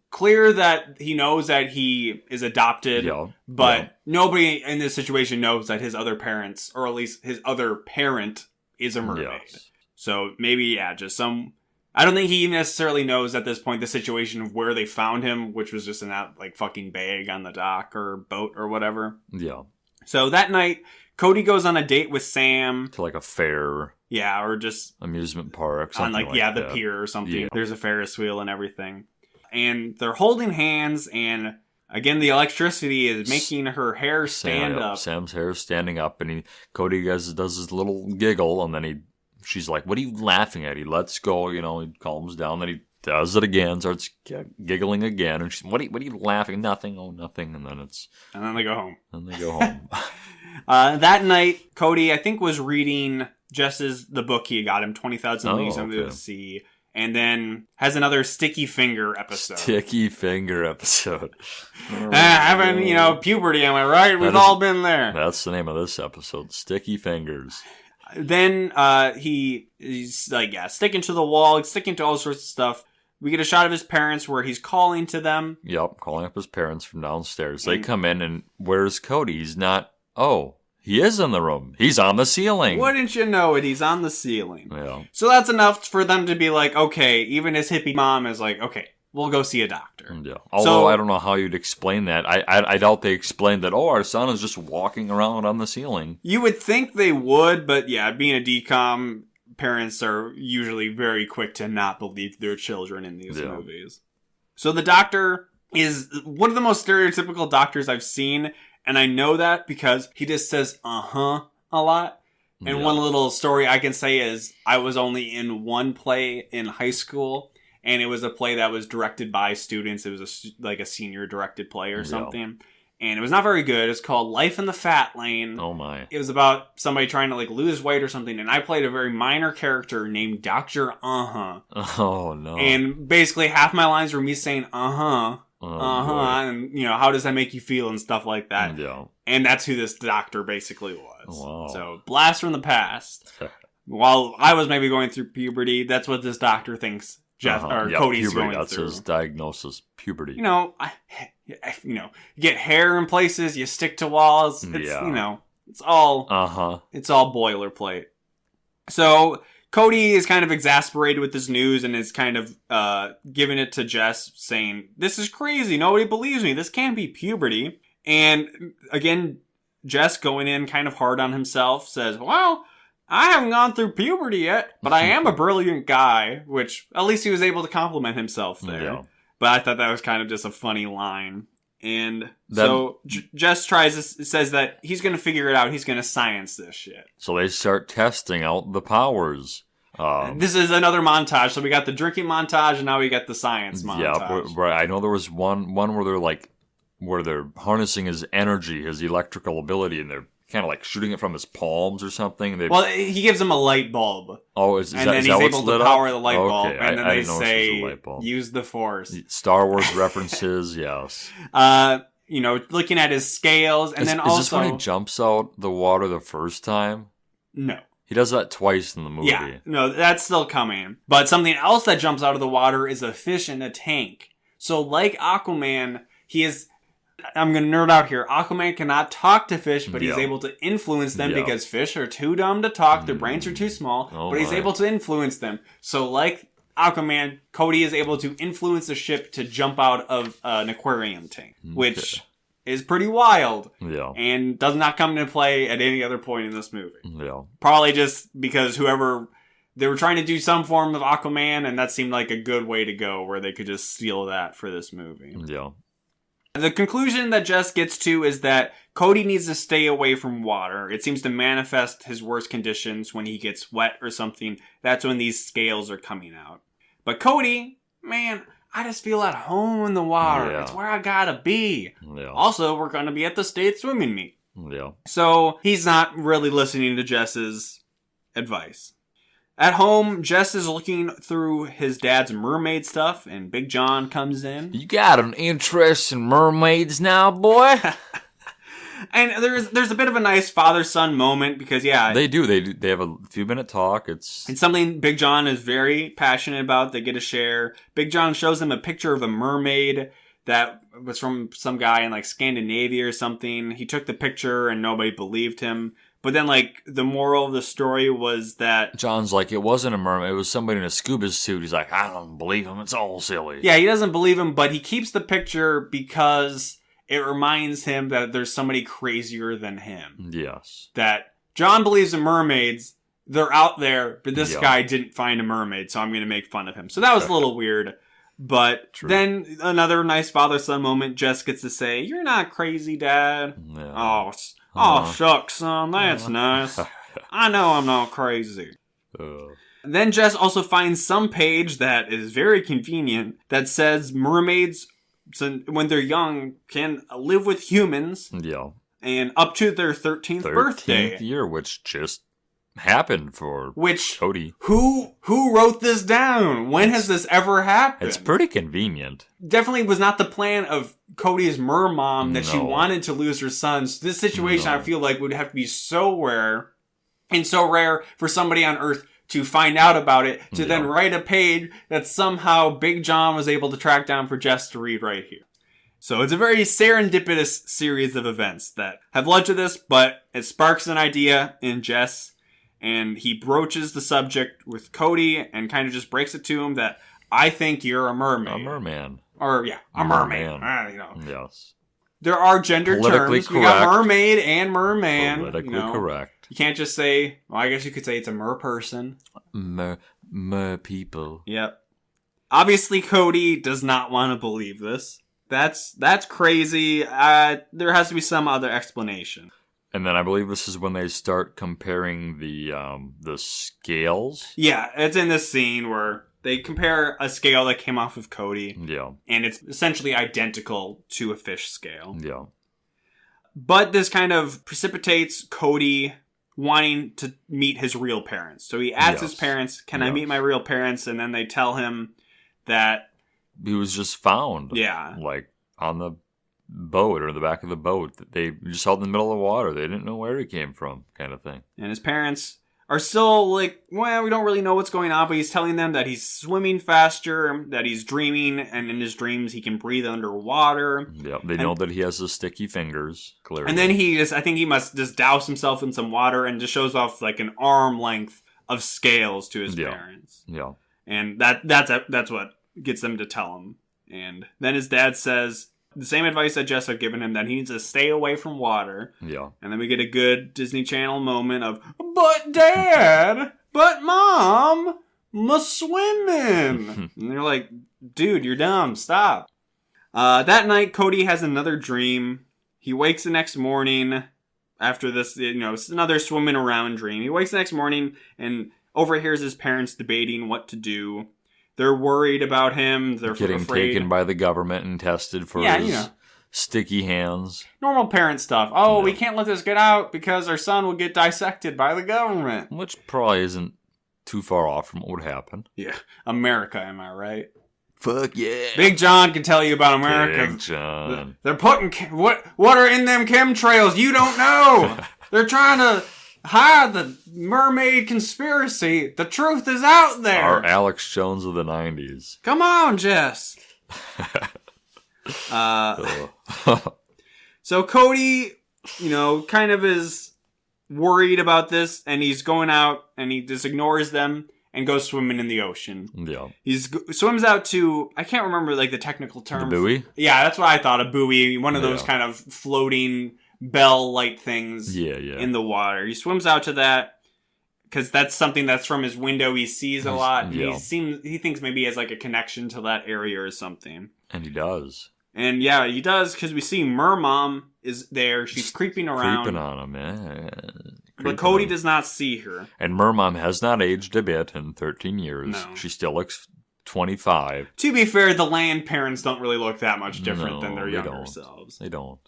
clear that he knows that he is adopted, but nobody in this situation knows that his other parents, or at least his other parent, is a mermaid. Yes. So maybe, just some... I don't think he necessarily knows at this point the situation of where they found him, which was just in that, fucking bag on the dock or boat or whatever. Yeah. So that night, Cody goes on a date with Sam. To, a fair. Yeah, or just... amusement park. On, the pier or something. Yeah. There's a Ferris wheel and everything. And they're holding hands, and... Again, the electricity is making her hair stand up. Sam's hair is standing up, and Cody does his little giggle, and then she's like, "What are you laughing at?" He lets go, he calms down, then he does it again, starts giggling again, and she's, what are you laughing? Nothing, nothing, and then they go home. That night, Cody, I think, was reading Jess's the book he got him, 20,000 Leagues Under the Sea. And then has another Sticky Finger episode. Having, puberty, am I right? We've all been there. That's the name of this episode, Sticky Fingers. Then he's sticking to the wall, sticking to all sorts of stuff. We get a shot of his parents where he's calling to them. Yep, calling up his parents from downstairs. They come in, and where's Cody? He's not... Oh, he is in the room. He's on the ceiling. Wouldn't you know it? He's on the ceiling. Yeah. So that's enough for them to be like, okay, even his hippie mom is like, okay, we'll go see a doctor. Yeah. Although I don't know how you'd explain that. I doubt they explained that, our son is just walking around on the ceiling. You would think they would, but being a DCOM, parents are usually very quick to not believe their children in these movies. So the doctor is one of the most stereotypical doctors I've seen. And I know that because he just says, a lot. And one little story I can say is I was only in one play in high school. And it was a play that was directed by students. It was a senior directed play or something. And it was not very good. It's called Life in the Fat Lane. Oh my. It was about somebody trying to lose weight or something. And I played a very minor character named Dr. Oh no. And basically half my lines were me saying, and how does that make you feel and stuff like that. Yeah. And that's who this doctor basically was. Wow. So, blast from the past. While I was maybe going through puberty, that's what this doctor thinks Cody's puberty, going that's through. his diagnosis, puberty. You get hair in places, you stick to walls. It's, it's all it's all boilerplate. So Cody is kind of exasperated with this news and is kind of giving it to Jess, saying, "This is crazy. Nobody believes me. This can't be puberty." And again, Jess, going in kind of hard on himself, says, "Well, I haven't gone through puberty yet, but I am a brilliant guy," which at least he was able to compliment himself there. Yeah. But I thought that was kind of just a funny line. And so Jess says that he's going to figure it out. He's going to science this shit. So they start testing out the powers. This is another montage. So we got the drinking montage, and now we got the science montage. Yeah, I know there was one where they're harnessing his energy, his electrical ability, and they're kind of like shooting it from his palms or something. Well, he gives him a light bulb. Oh, and then he's able to power the light bulb. And then they say, use the force. Star Wars references, yes. Looking at his scales. And then also... Is this when he jumps out the water the first time? No. He does that twice in the movie. Yeah, no, that's still coming. But something else that jumps out of the water is a fish in a tank. So like Aquaman, he is... I'm going to nerd out here. Aquaman cannot talk to fish, but he's able to influence them because fish are too dumb to talk. Their brains are too small, but he's able to influence them. So like Aquaman, Cody is able to influence the ship to jump out of an aquarium tank, which is pretty wild and does not come into play at any other point in this movie. Yeah. Probably just because they were trying to do some form of Aquaman, and that seemed like a good way to go, where they could just steal that for this movie. Yeah. The conclusion that Jess gets to is that Cody needs to stay away from water. It seems to manifest his worst conditions when he gets wet or something. That's when these scales are coming out. But Cody, man, I just feel at home in the water. Yeah. It's where I gotta be. Yeah. Also, we're gonna be at the state swimming meet. Yeah. So he's not really listening to Jess's advice. At home, Jess is looking through his dad's mermaid stuff, and Big John comes in. You got an interest in mermaids now, boy? And there's a bit of a nice father-son moment, because, They do. They have a few-minute talk. It's something Big John is very passionate about. They get to share. Big John shows them a picture of a mermaid that was from some guy in, like, Scandinavia or something. He took the picture, and nobody believed him. But then, like, the moral of the story was that... John's like, it wasn't a mermaid. It was somebody in a scuba suit. He's like, I don't believe him. It's all silly. Yeah, he doesn't believe him, but he keeps the picture because it reminds him that there's somebody crazier than him. Yes. That John believes in mermaids. They're out there, but this guy didn't find a mermaid, so I'm going to make fun of him. So that was a little weird. But then another nice father-son moment, Jess gets to say, "You're not crazy, Dad." Yeah. Oh, shucks, son. That's nice. I know I'm not crazy. Then Jess also finds some page that is very convenient that says mermaids, when they're young, can live with humans. Yeah. And up to their 13th birthday. 13th year, which just happened for Cody. Who wrote this down? When has this ever happened? It's pretty convenient. Definitely was not the plan of Cody's mermom that she wanted to lose her son. So this situation, I feel like, would have to be so rare, and so rare for somebody on Earth to find out about it, to then write a page that somehow Big John was able to track down for Jess to read right here. So it's a very serendipitous series of events that have led to this, but it sparks an idea in Jess, and he broaches the subject with Cody and kind of just breaks it to him that, I think you're a mermaid. A merman. Or, a mermaid. Yes. There are gender terms. We got mermaid and merman. Politically correct. You can't just say, well, I guess you could say it's a merperson. Mer people. Yep. Obviously, Cody does not want to believe this. That's crazy. There has to be some other explanation. And then I believe this is when they start comparing the scales. Yeah, it's in this scene where they compare a scale that came off of Cody. Yeah. And it's essentially identical to a fish scale. Yeah. But this kind of precipitates Cody wanting to meet his real parents. So he asks his parents, can I meet my real parents? And then they tell him that he was just found. Yeah. Like on the boat or the back of the boat. They just out in the middle of the water. They didn't know where he came from, kind of thing. And his parents are still like, well, we don't really know what's going on, but he's telling them that he's swimming faster, that he's dreaming, and in his dreams he can breathe underwater. Yeah, they know that he has the sticky fingers, clearly. And then I think he must just douse himself in some water and just shows off like an arm length of scales to his parents. Yeah. And that's what gets them to tell him. And then his dad says the same advice that Jess had given him, that he needs to stay away from water. Yeah. And then we get a good Disney Channel moment of, but Dad, but Mom, I'm swimming. And they're like, dude, you're dumb, stop. That night, Cody has another dream. He wakes the next morning after this, it's another swimming around dream. He wakes the next morning and overhears his parents debating what to do. They're worried about him. They're getting afraid. Taken by the government and tested for his sticky hands. Normal parent stuff. Oh, we can't let this get out because our son will get dissected by the government. Which probably isn't too far off from what would happen. Yeah. America, am I right? Fuck yeah. Big John can tell you about America. Big John. They're putting... What are in them chemtrails? You don't know. They're trying to hide the mermaid conspiracy. The truth is out there. Our Alex Jones of the 90s. Come on, Jess. So Cody, kind of is worried about this, and he's going out, and he just ignores them and goes swimming in the ocean. Yeah. He swims out to, I can't remember like the technical term. The buoy? Yeah, that's what I thought, a buoy. One of those kind of floating bell-like things in the water. He swims out to that because that's something that's from his window. He sees a lot. And he thinks maybe he has like a connection to that area or something. And he does. And yeah, he does, because we see Mermom is there. She's creeping around. Creeping on him, yeah. But Cody does not see her. And Mermom has not aged a bit in 13 years. No. She still looks 25. To be fair, the land parents don't really look that much different than their younger selves. They don't.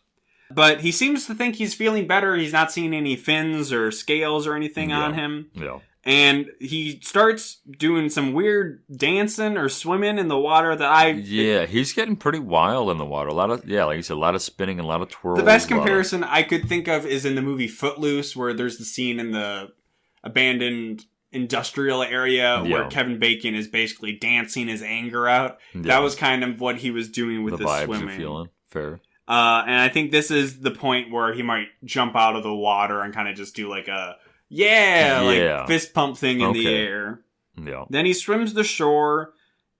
But he seems to think he's feeling better. He's not seeing any fins or scales or anything on him. Yeah. And he starts doing some weird dancing or swimming in the water he's getting pretty wild in the water. A lot of, like you said, a lot of spinning and a lot of twirls. The best comparison I could think of is in the movie Footloose, where there's the scene in the abandoned industrial area where Kevin Bacon is basically dancing his anger out. Yeah. That was kind of what he was doing with the vibes swimming. You're feeling. Fair. And I think this is the point where he might jump out of the water and kind of just do like a like fist pump thing in the air. Yeah. Then he swims the shore,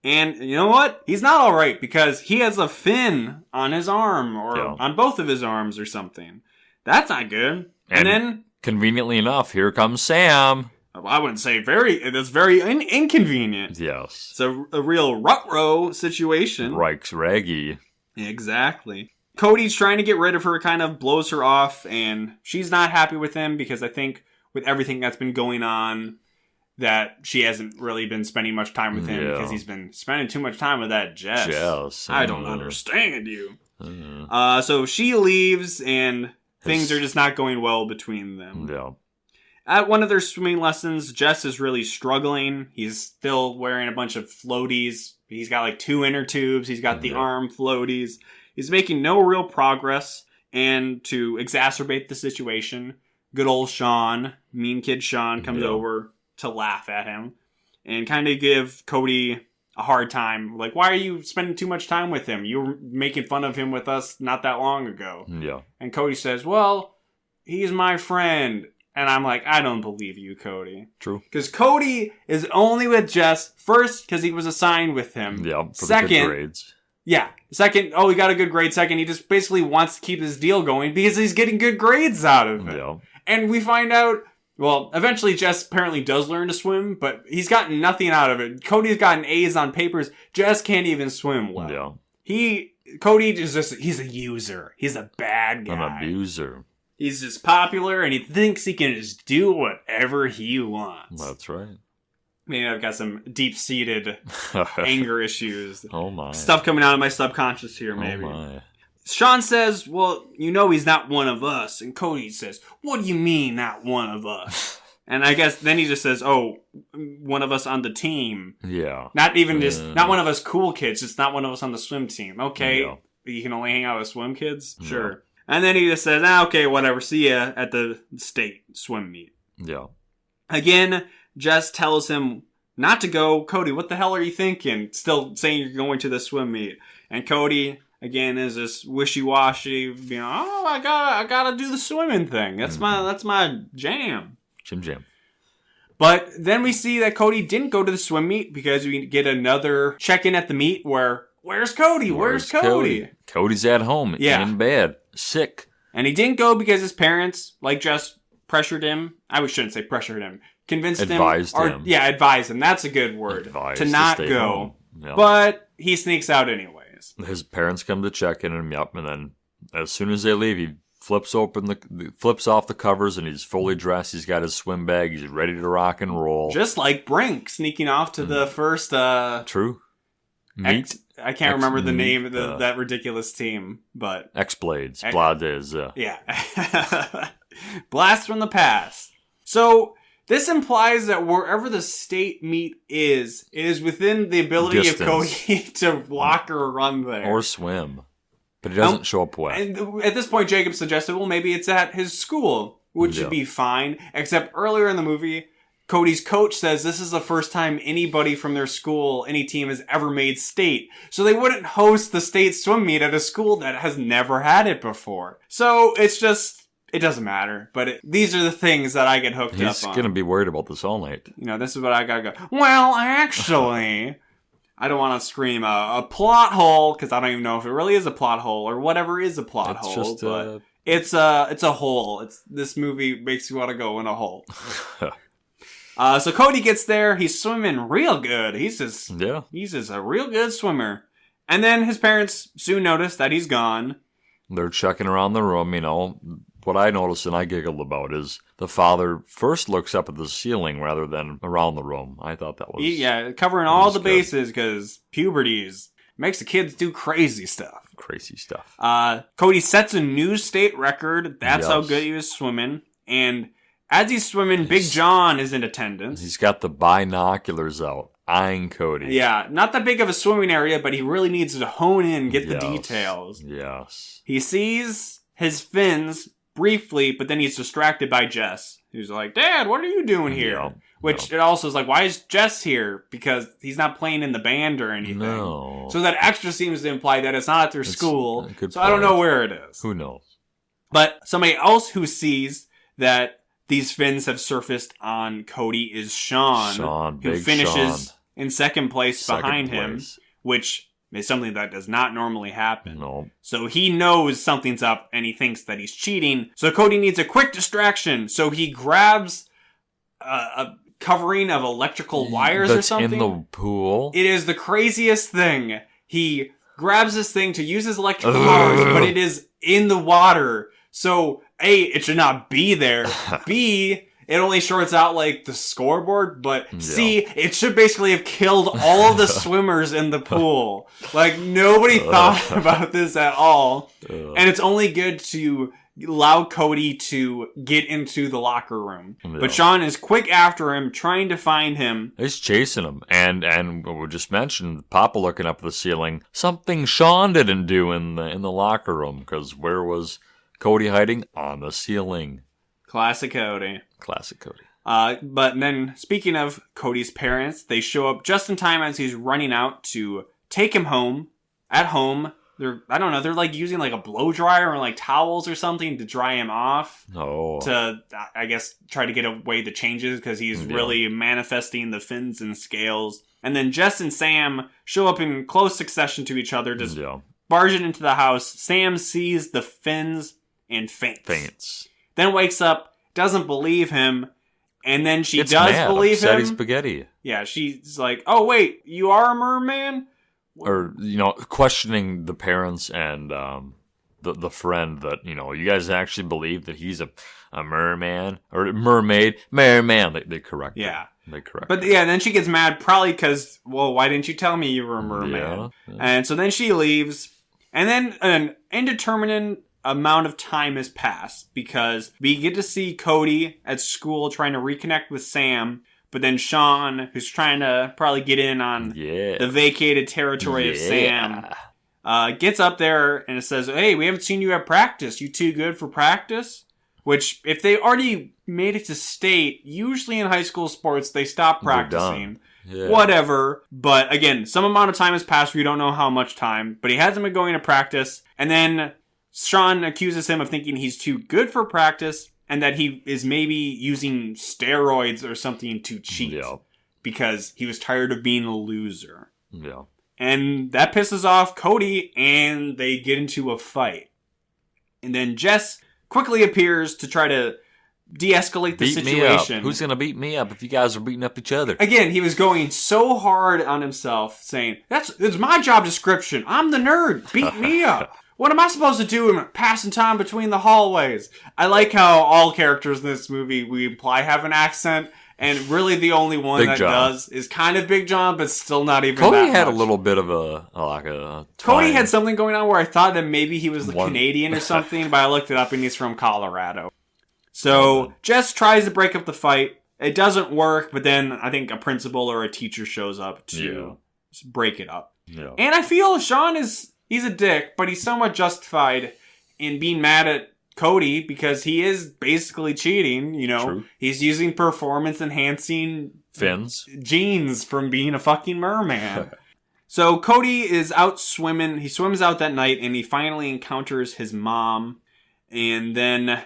and you know what? He's not all right because he has a fin on his arm or on both of his arms or something. That's not good. And then, conveniently enough, here comes Sam. I wouldn't say that's very inconvenient. Yes. It's a real ruh-roh situation. Reich's raggy. Exactly. Cody's trying to get rid of her, kind of blows her off, and she's not happy with him because I think with everything that's been going on, that she hasn't really been spending much time with him because he's been spending too much time with that Jess. I don't understand you. So she leaves, and things are just not going well between them. Yeah. At one of their swimming lessons, Jess is really struggling. He's still wearing a bunch of floaties. He's got like 2 inner tubes. He's got the arm floaties. He's making no real progress. And to exacerbate the situation, good old Sean, mean kid Sean, comes over to laugh at him and kind of give Cody a hard time. Like, why are you spending too much time with him? You were making fun of him with us not that long ago. Yeah. And Cody says, well, he's my friend. And I'm like, I don't believe you, Cody. True. Because Cody is only with Jess, first, because he was assigned with him. Yeah, for second, the good grades. Yeah. Second, he got a good grade. Second, he just basically wants to keep his deal going because he's getting good grades out of it. Yeah. And we find out, well, eventually Jess apparently does learn to swim, but he's gotten nothing out of it. Cody's gotten A's on papers. Jess can't even swim well. Yeah. Cody is he's a user. He's a bad guy. An abuser. He's just popular, and he thinks he can just do whatever he wants. That's right. Maybe I've got some deep-seated anger issues. Oh, my. Stuff coming out of my subconscious here, maybe. Oh, my. Sean says, well, he's not one of us. And Cody says, what do you mean, not one of us? And I guess then he just says, one of us on the team. Yeah. Not even not one of us cool kids, just not one of us on the swim team. Okay. Yeah. he can only hang out with swim kids? Yeah. Sure. And then he just says, okay, whatever, see ya at the state swim meet. Yeah. Again, Jess tells him not to go. Cody, what the hell are you thinking? Still saying you're going to the swim meet. And Cody, again, is this wishy-washy, I gotta do the swimming thing. That's my jam. Jam. But then we see that Cody didn't go to the swim meet because we get another check-in at the meet where, where's Cody? Where's Cody? Cody's at home, in bed, sick. And he didn't go because his parents, just pressured him. I shouldn't say pressured him. Convinced advised him. Yeah, advised him. That's a good word. Advised to not go. Yeah. But he sneaks out anyways. His parents come to check in him, and then as soon as they leave, he flips off the covers, and he's fully dressed. He's got his swim bag. He's ready to rock and roll. Just like Brink sneaking off to the first... True. Meet. I can't remember the name of that ridiculous team, but... X-Blades. Blades. Yeah. Blast from the past. So... This implies that wherever the state meet is, it is within the ability of Cody to walk or run there. Or swim. But he doesn't show up wet. And at this point, Jacob suggested, well, maybe it's at his school, which should be fine. Except earlier in the movie, Cody's coach says this is the first time anybody from their school, any team, has ever made state. So they wouldn't host the state swim meet at a school that has never had it before. So it's just... It doesn't matter, but these are the things that I get hooked up on. He's going to be worried about this all night. This is what I got to go. Well, actually, I don't want to scream a plot hole, because I don't even know if it really is a plot hole, or whatever is a plot hole, but it's a hole. This movie makes you want to go in a hole. So Cody gets there, he's swimming real good. He's just a real good swimmer. And then his parents soon notice that he's gone. They're checking around the room, What I noticed and I giggled about is the father first looks up at the ceiling rather than around the room. I thought that was... Yeah, covering all the bases because puberty makes the kids do crazy stuff. Cody sets a new state record. That's how good he was swimming. And as he's swimming, Big John is in attendance. He's got the binoculars out, eyeing Cody. Yeah, not that big of a swimming area, but he really needs to hone in, get the details. Yes. He sees his fins... briefly, but then he's distracted by Jess, who's like, Dad, what are you doing here? Yeah, Which it also is like, why is Jess here? Because he's not playing in the band or anything. No. So that extra seems to imply that it's not at their school. So I don't know where it is. Who knows? But somebody else who sees that these fins have surfaced on Cody is Sean who finishes in second place behind him, which... is something that does not normally happen. No. So he knows something's up and he thinks that he's cheating. So Cody needs a quick distraction. So he grabs a covering of electrical wires or something. That's in the pool. It is the craziest thing. He grabs this thing to use his electrical powers, but it is in the water. So A, it should not be there. B... it only shorts out, the scoreboard, but C, it should basically have killed all of the swimmers in the pool. Nobody thought about this at all. And it's only good to allow Cody to get into the locker room. Yeah. But Sean is quick after him, trying to find him. He's chasing him. And we just mentioned Papa looking up at the ceiling. Something Sean didn't do in the locker room, because where was Cody hiding? On the ceiling. Classic Cody. But then, speaking of Cody's parents, they show up just in time as he's running out to take him home. At home, they're using a blow dryer or towels or something to dry him off. Oh. To, I guess, try to get away the changes because he's really manifesting the fins and scales. And then Jess and Sam show up in close succession to each other, just barging into the house. Sam sees the fins and faints. Then wakes up, doesn't believe him, and then she does believe him. Spaghetti. Yeah, she's like, "Oh wait, you are a merman?" Or questioning the parents and the friend that you guys actually believe that he's a merman or mermaid, merman. They correct. Yeah, they correct. But and then she gets mad, probably because why didn't you tell me you were a merman? Yeah. And so then she leaves, and then an indeterminate amount of time has passed because we get to see Cody at school trying to reconnect with Sam, but then Sean, who's trying to probably get in on the vacated territory of Sam, gets up there and it says, hey, we haven't seen you at practice. You too good for practice? Which, if they already made it to state, usually in high school sports, they stop practicing. Yeah. Whatever. But again, some amount of time has passed. We don't know how much time. But he hasn't been going to practice. And then Sean accuses him of thinking he's too good for practice and that he is maybe using steroids or something to cheat. Yeah. Because he was tired of being a loser. Yeah. And that pisses off Cody and they get into a fight. And then Jess quickly appears to try to de-escalate the situation. Me up. Who's going to beat me up if you guys are beating up each other? Again, he was going so hard on himself, saying, it's my job description. I'm the nerd. Beat me up. What am I supposed to do in passing time between the hallways? I like how all characters in this movie, we imply have an accent, and really the only one that does is kind of Big John, but still not even Cody that much. Had a little bit of a Cody had something going on where I thought that maybe he was Canadian or something, but I looked it up and he's from Colorado. So Jess tries to break up the fight. It doesn't work, but then I think a principal or a teacher shows up to break it up. Yeah. And I feel Sean he's a dick, but he's somewhat justified in being mad at Cody because he is basically cheating, you know. True. He's using performance-enhancing fins genes from being a fucking merman. So Cody is out swimming. He swims out that night, and he finally encounters his mom. And then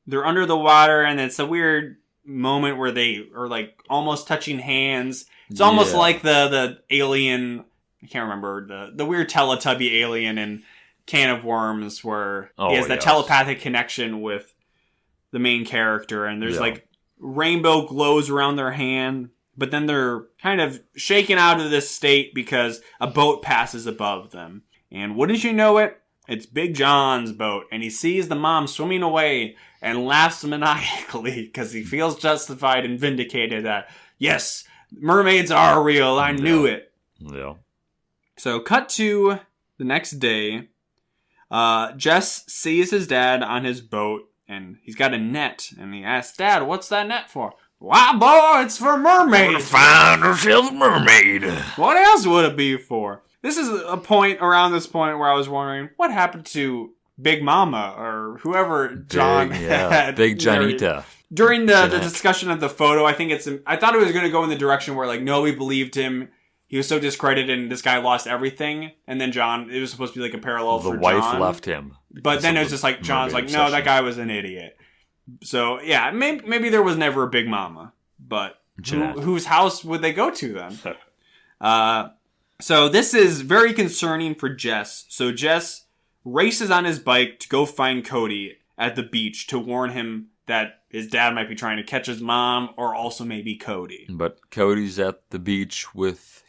they're under the water, and it's a weird moment where they are, like, almost touching hands. It's almost like the alien... I can't remember, the weird Teletubby alien in Can of Worms where he has that telepathic connection with the main character, and there's like rainbow glows around their hand, but then they're kind of shaken out of this state because a boat passes above them. And wouldn't you know it, it's Big John's boat, and he sees the mom swimming away and laughs maniacally because he feels justified and vindicated that, yes, mermaids are real, I knew it. Yeah. So, cut to the next day. Jess sees his dad on his boat, and he's got a net, and he asks, Dad, what's that net for? Why, boy, it's for mermaids. Find ourselves a mermaid. What else would it be for? This is a point around this point where I was wondering, what happened to Big Mama, or whoever John had. Big Johnita. During the discussion of the photo, I thought it was going to go in the direction where, like, no, we believed him. He was so discredited and this guy lost everything. And then John, it was supposed to be like a parallel for John. The wife left him. But then it was just like, John's like, no, that guy was an idiot. So, yeah, maybe there was never a Big Mama. But whose house would they go to then? So this is very concerning for Jess. So Jess races on his bike to go find Cody at the beach to warn him that his dad might be trying to catch his mom, or also maybe Cody. But Cody's at the beach with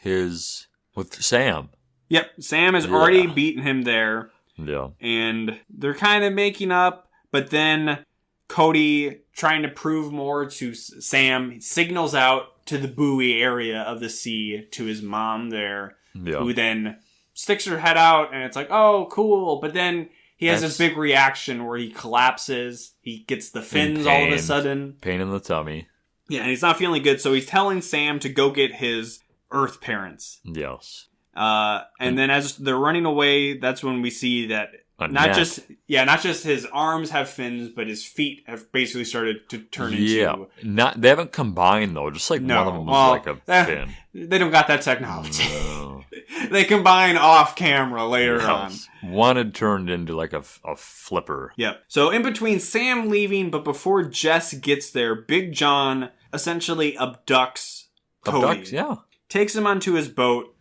Sam. Yep, Sam has already beaten him there. Yeah. And they're kind of making up, but then Cody, trying to prove more to Sam, signals out to the buoy area of the sea to his mom there, who then sticks her head out, and it's like, oh, cool, but then he has this big reaction where he collapses. He gets the fins all of a sudden. Pain in the tummy. Yeah, and he's not feeling good, so he's telling Sam to go get his Earth parents. Yes. And then as they're running away, that's when we see that not just his arms have fins, but his feet have basically started to turn into... They haven't combined, though. Just like one of them was like a fin. They don't got that technology. No. They combine off camera later on. One had turned into like a flipper. Yep. So in between Sam leaving, but before Jess gets there, Big John essentially abducts Cody. Takes him onto his boat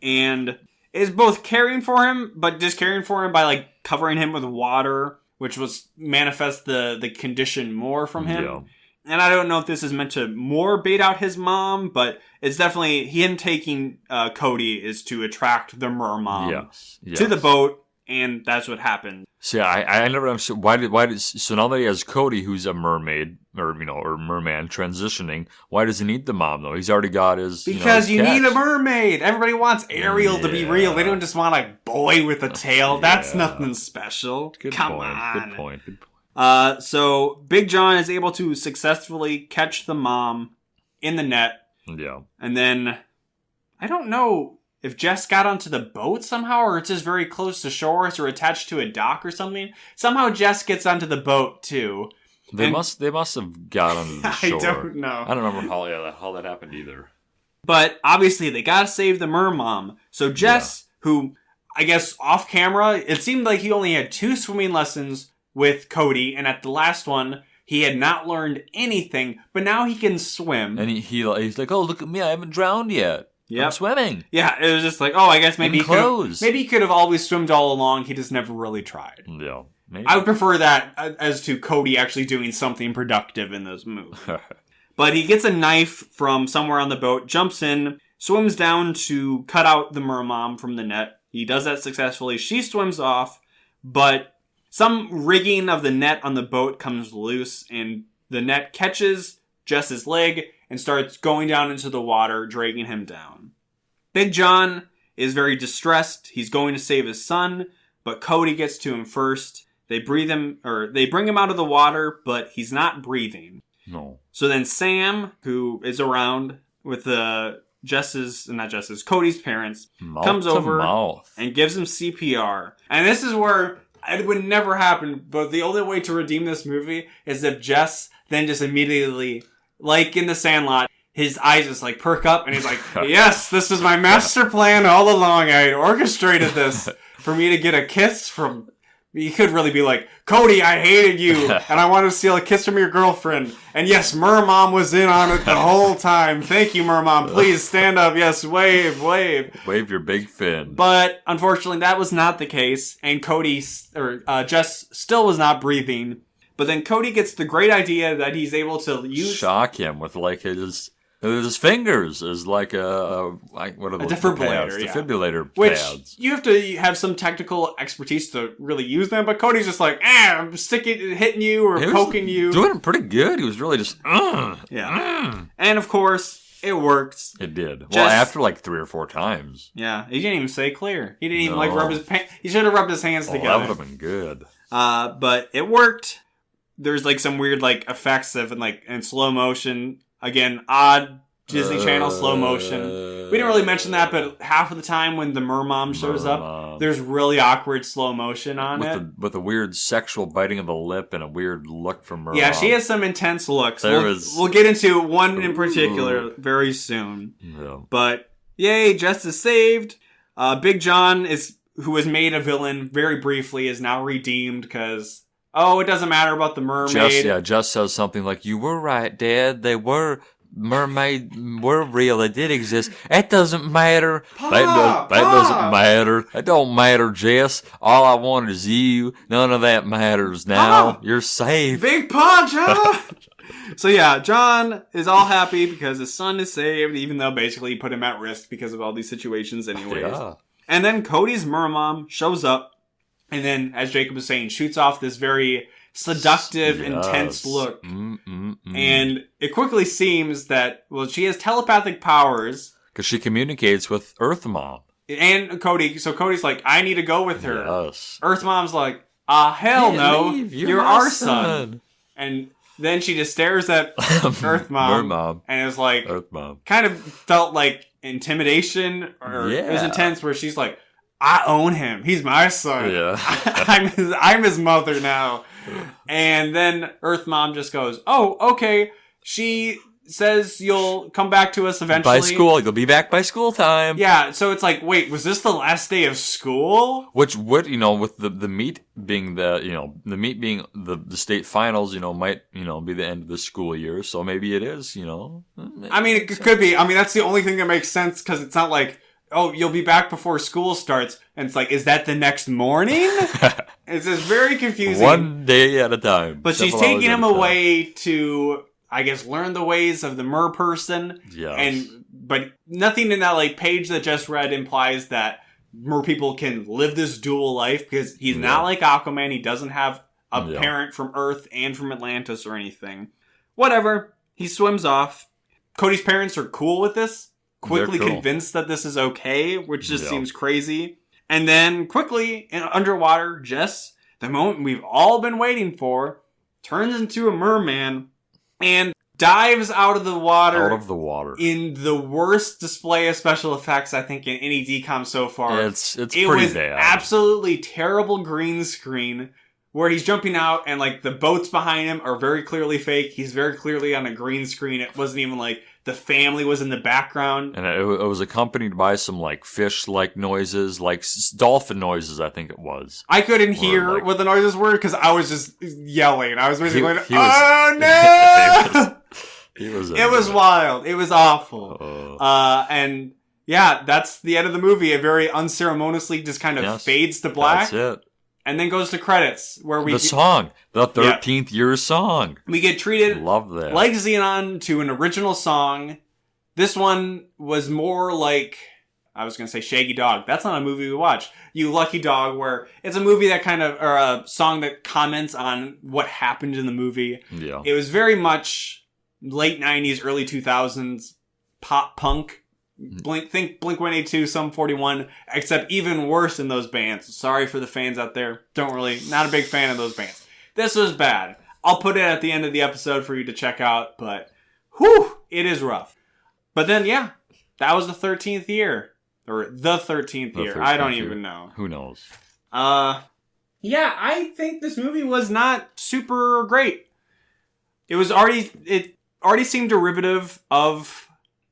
and is both caring for him, but just caring for him by like covering him with water, which was manifest the condition more from him. Yeah. And I don't know if this is meant to more bait out his mom, but it's definitely him taking Cody is to attract the mermom to the boat, and that's what happened. So I never understood why did so now that he has Cody, who's a mermaid or merman transitioning, why does he need the mom though? He's already got his because you need a mermaid. Everybody wants Ariel to be real. They don't just want a boy with a tail. That's nothing special. Come on. Good point. So Big John is able to successfully catch the mom in the net. Yeah. And then I don't know if Jess got onto the boat somehow, or it's just very close to shore, or attached to a dock or something. Somehow Jess gets onto the boat too. They must have got onto the shore. I don't know. I don't remember how that happened either. But obviously they gotta save the mermom. So Jess, who I guess off camera, it seemed like he only had 2 swimming lessons with Cody, and at the last one, he had not learned anything, but now he can swim. And he's like, oh, look at me, I haven't drowned yet. Yep. I'm swimming. Yeah, it was just like, oh, I guess maybe he could have always swimmed all along. He just never really tried. Yeah, maybe. I would prefer that as to Cody actually doing something productive in this movie. But he gets a knife from somewhere on the boat, jumps in, swims down to cut out the mermom from the net. He does that successfully. She swims off, but some rigging of the net on the boat comes loose, and the net catches Jess's leg and starts going down into the water, dragging him down. Big John is very distressed. He's going to save his son, but Cody gets to him first. They bring him out of the water, but he's not breathing. No. So then Sam, who is around with Cody's parents, comes over and gives him CPR. And this is where it would never happen, but the only way to redeem this movie is if Jess then just immediately, like in The Sandlot, his eyes just like perk up and he's like, yes, this is my master plan all along. I orchestrated this for me to get a kiss from... He could really be like, Cody, I hated you, and I wanted to steal a kiss from your girlfriend. And yes, Mermom was in on it the whole time. Thank you, Mermom. Please stand up. Yes, wave. Wave your big fin. But unfortunately, that was not the case, and Jess still was not breathing. But then Cody gets the great idea that he's able to shock him with like his fingers is like what are those? Defibrillator, defibrillator Which pads. You have to have some technical expertise to really use them, but Cody's just like, I'm hitting you or poking you. Doing it pretty good. He was really just, And of course, it worked. It did. Well, after like 3 or 4 times. Yeah, he didn't even say clear. He didn't even rub his he should have rubbed his hands together. That would have been good. But it worked. There's like some weird like effects of in slow motion. Again, odd Disney Channel slow motion. We didn't really mention that, but half of the time when the mermom shows up, there's really awkward slow motion on it. With a weird sexual biting of the lip and a weird look from mermom. Yeah, she has some intense looks. We'll get into one in particular very soon. Yeah. But, yay, Jess is saved. Big John, who was made a villain very briefly, is now redeemed because... Oh, it doesn't matter about the mermaid. Jess says something like, you were right, Dad. They were... Mermaid were real. They did exist. It doesn't matter. That doesn't matter. It don't matter, Jess. All I want is you. None of that matters now. Pa! You're safe. Big Pa, John! So yeah, John is all happy because his son is saved, even though basically he put him at risk because of all these situations anyways. Yeah. And then Cody's mermom shows up, and then, as Jacob was saying, shoots off this very seductive, intense look. And it quickly seems that, she has telepathic powers. Because she communicates with Earth Mom. And Cody. So Cody's like, I need to go with her. Yes. Earth Mom's like, hell no. You're our son. And then she just stares at Earth Mom. Mom. And is like, Earth Mom. Kind of felt like intimidation. Or it was intense where she's like, I own him. He's my son. Yeah. I'm his mother now. And then Earth Mom just goes, oh, okay. She says you'll come back to us eventually. By school. You'll be back by school time. Yeah. So it's like, wait, was this the last day of school? With the meet being the state finals, might, be the end of the school year. So maybe it is, I mean, it could be. I mean, that's the only thing that makes sense because it's not like, oh, you'll be back before school starts. And it's like, is that the next morning? It's just very confusing. One day at a time. But she's taking him away to, I guess, learn the ways of the merperson. Yes. But nothing in that page that just read implies that mer people can live this dual life because he's not like Aquaman. He doesn't have a parent from Earth and from Atlantis or anything. Whatever. He swims off. Cody's parents are cool with this. Quickly convinced that this is okay, which just seems crazy. And then quickly, underwater, Jess, the moment we've all been waiting for, turns into a merman. And dives out of the water. Out of the water. In the worst display of special effects, I think, in any DCOM so far. It's pretty bad. Absolutely terrible green screen where he's jumping out and, like, the boats behind him are very clearly fake. He's very clearly on a green screen. It wasn't even, like, the family was in the background. And it was accompanied by some, like, fish-like noises, like dolphin noises, I think it was. I couldn't hear what the noises were because I was just yelling. I was basically going, oh no! It was wild. It was awful. And yeah, that's the end of the movie. It very unceremoniously just kind of fades to black. That's it. And then goes to credits where we... The song. The 13th Year song. We get treated Love that. like Xenon to an original song. This one was more like... I was going to say Shaggy Dog. That's not a movie we watch. You Lucky Dog, where it's a movie that kind of... Or a song that comments on what happened in the movie. Yeah. It was very much late 90s, early 2000s pop punk. Think Blink-182, Sum 41, except even worse in those bands. Sorry for the fans out there. Not a big fan of those bands. This was bad. I'll put it at the end of the episode for you to check out, but whew, it is rough. But then, yeah, that was the 13th year. Or the 13th year. I don't even know. Who knows? Yeah, I think this movie was not super great. It already seemed derivative of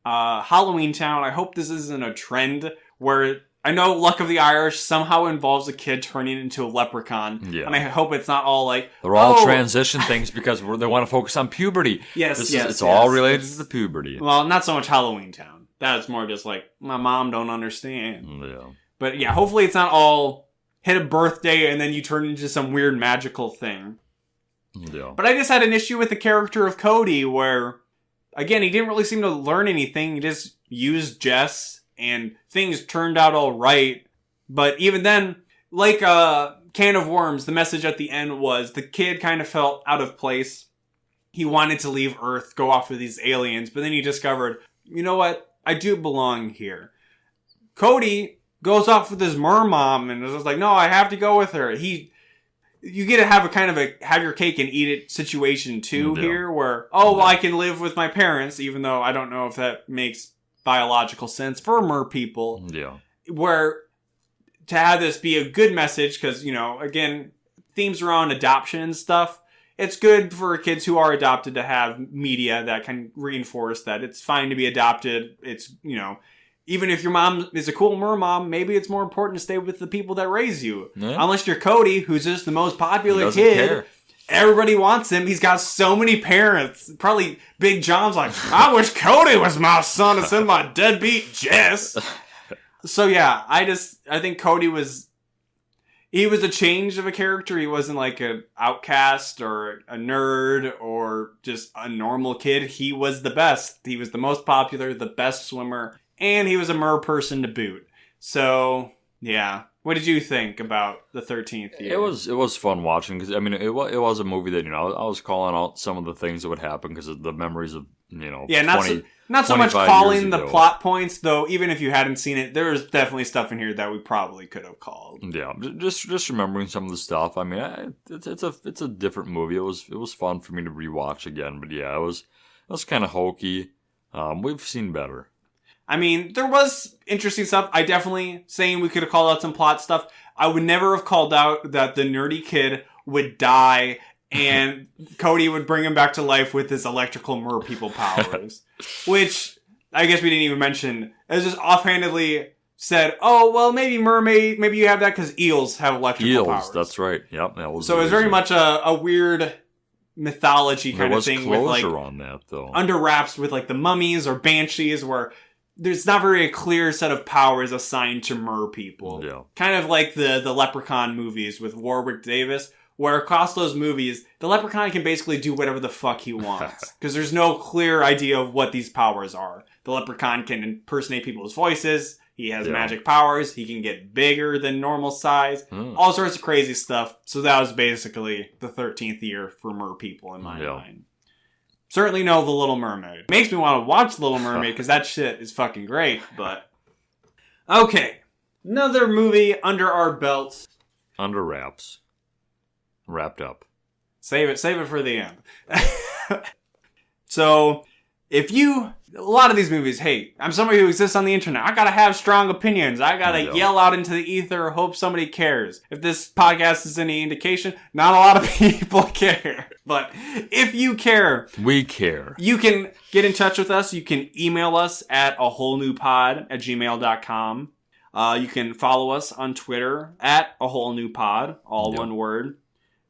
Halloween Town. I hope this isn't a trend where I know Luck of the Irish somehow involves a kid turning into a leprechaun. Yeah. And I hope it's not all like... They're all transition things because they want to focus on puberty. It's all related to the puberty. Well, not so much Halloween Town. That's more just like, my mom don't understand. Yeah. But yeah, hopefully it's not all hit a birthday and then you turn into some weird magical thing. Yeah. But I just had an issue with the character of Cody where... Again, he didn't really seem to learn anything. He just used Jess, and things turned out all right. But even then, like Can of Worms, the message at the end was the kid kind of felt out of place. He wanted to leave Earth, go off with these aliens, but then he discovered, you know what? I do belong here. Cody goes off with his mermom, and is just like, no, I have to go with her. You get to have have your cake and eat it situation too here where, I can live with my parents, even though I don't know if that makes biological sense for mer people. Yeah. Where to have this be a good message, because, again, themes around adoption and stuff, it's good for kids who are adopted to have media that can reinforce that it's fine to be adopted. It's, even if your mom is a cool mer mom, maybe it's more important to stay with the people that raise you. Yeah. Unless you're Cody, who's just the most popular kid. Care. Everybody wants him. He's got so many parents. Probably Big John's like, I wish Cody was my son instead of my deadbeat Jess. So yeah, I think Cody was a change of a character. He wasn't like an outcast or a nerd or just a normal kid. He was the best. He was the most popular, the best swimmer. And he was a merperson to boot. So, yeah. What did you think about the 13th year? It was fun watching because, it was a movie that, I was calling out some of the things that would happen because of the memories of, Yeah, not so much calling the plot points, though, even if you hadn't seen it, there's definitely stuff in here that we probably could have called. Yeah, just remembering some of the stuff. It's a different movie. It was fun for me to rewatch again, but yeah, it was kind of hokey. We've seen better. There was interesting stuff. I definitely saying we could have called out some plot stuff. I would never have called out that the nerdy kid would die and Cody would bring him back to life with his electrical mer people powers. Which, I guess we didn't even mention. It was just offhandedly said, maybe mermaid, maybe you have that because eels have electrical powers. That's right. Yep. So it was very much a weird mythology kind of thing. There was with closure on that, though. Under wraps with the mummies or banshees where... There's not very a clear set of powers assigned to mer people. Yeah. Kind of like the Leprechaun movies with Warwick Davis, where across those movies, the Leprechaun can basically do whatever the fuck he wants. Because there's no clear idea of what these powers are. The Leprechaun can impersonate people's voices. He has magic powers. He can get bigger than normal size. All sorts of crazy stuff. So that was basically the 13th year for mer people in my mind. Certainly no The Little Mermaid. Makes me want to watch The Little Mermaid because that shit is fucking great, but... Okay. Another movie under our belts. Under wraps. Wrapped up. Save it for the end. So if a lot of these movies, hey, I'm somebody who exists on the internet. I gotta have strong opinions. I gotta yell out into the ether, hope somebody cares. If this podcast is any indication, not a lot of people care. But if you care, we care. You can get in touch with us. You can email us at awholenewpod@gmail.com. You can follow us on Twitter at awholenewpod, all one word.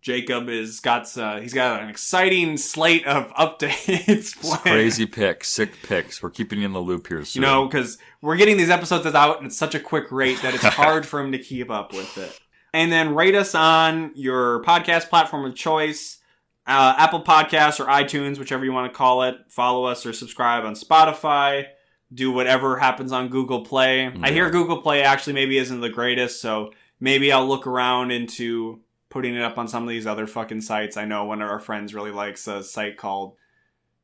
Jacob he's got an exciting slate of updates. Crazy picks, sick picks. We're keeping you in the loop here soon. Because we're getting these episodes out at such a quick rate that it's hard for him to keep up with it. And then rate us on your podcast platform of choice, Apple Podcasts or iTunes, whichever you want to call it. Follow us or subscribe on Spotify. Do whatever happens on Google Play. Yeah. I hear Google Play actually maybe isn't the greatest, so maybe I'll look around into putting it up on some of these other fucking sites. I know one of our friends really likes a site called,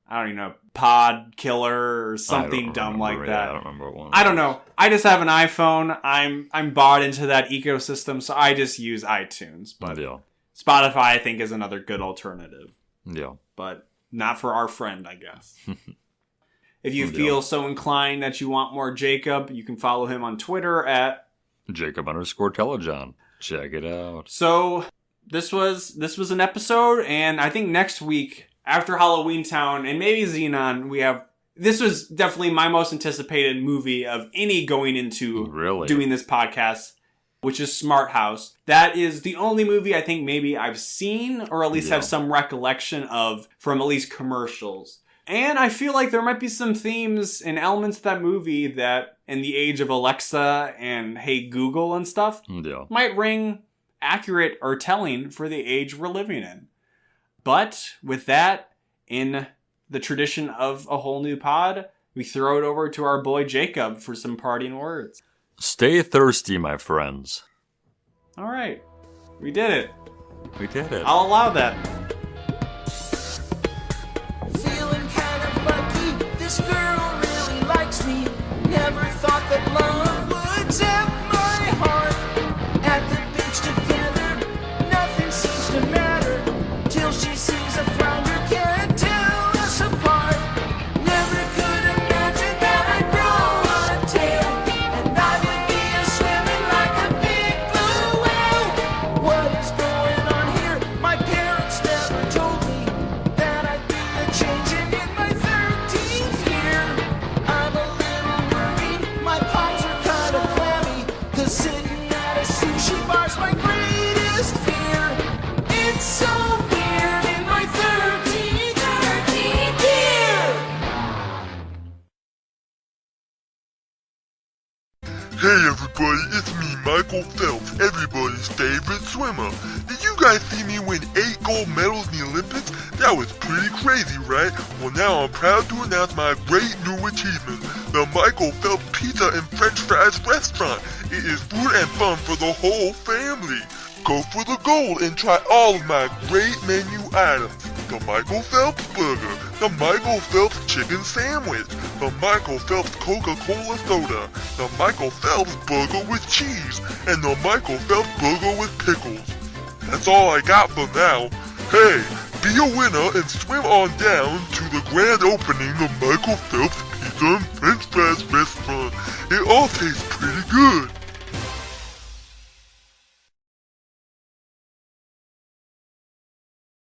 I don't even know, Pod Killer or something dumb like that. I don't remember what one. I don't know. I just have an iPhone. I'm bought into that ecosystem, so I just use iTunes. But Spotify, I think, is another good alternative. Yeah. But not for our friend, I guess. If you feel so inclined that you want more Jacob, you can follow him on Twitter at Jacob_Telejohn. Check it out. So this was an episode, and I think next week after Halloween Town and maybe Xenon, this was definitely my most anticipated movie of any going into doing this podcast, which is Smart House. That is the only movie I think maybe I've seen or at least have some recollection of from at least commercials. And I feel like there might be some themes and elements of that movie that, in the age of Alexa and Hey Google and stuff, might ring accurate or telling for the age we're living in. But with that, in the tradition of A Whole New Pod, we throw it over to our boy Jacob for some parting words. Stay thirsty, my friends. All right. We did it. We did it. I'll allow that. This girl really likes me. Never thought that love would set my heart. At the beach together, nothing seems to matter. Till she sees a flounder, can't tell us apart. Never could imagine that I'd grow a tail, and I would be a swimming like a big blue whale. What is going on here? My parents never told me that I'd be a changing in my 13th year. I'm a little worried, my palms are kind of clammy, 'cause sitting at a sushi bar's my greatest fear. It's so weird in my 13th year. Hey everybody, it's me, Michael Phelps, everybody's favorite swimmer. Did you guys see me win 8 gold medals in the Olympics? That was pretty crazy, right? Well, now I'm proud to announce my great new achievement, the Michael Phelps Pizza and French Fries Restaurant. It is food and fun for the whole family. Go for the gold and try all of my great menu items. The Michael Phelps Burger, the Michael Phelps Chicken Sandwich, the Michael Phelps Coca-Cola Soda, the Michael Phelps Burger with Cheese, and the Michael Phelps Burger with Pickles. That's all I got for now. Hey, be a winner and swim on down to the grand opening of Michael Phelps Pizza and French Fries Restaurant. It all tastes pretty good.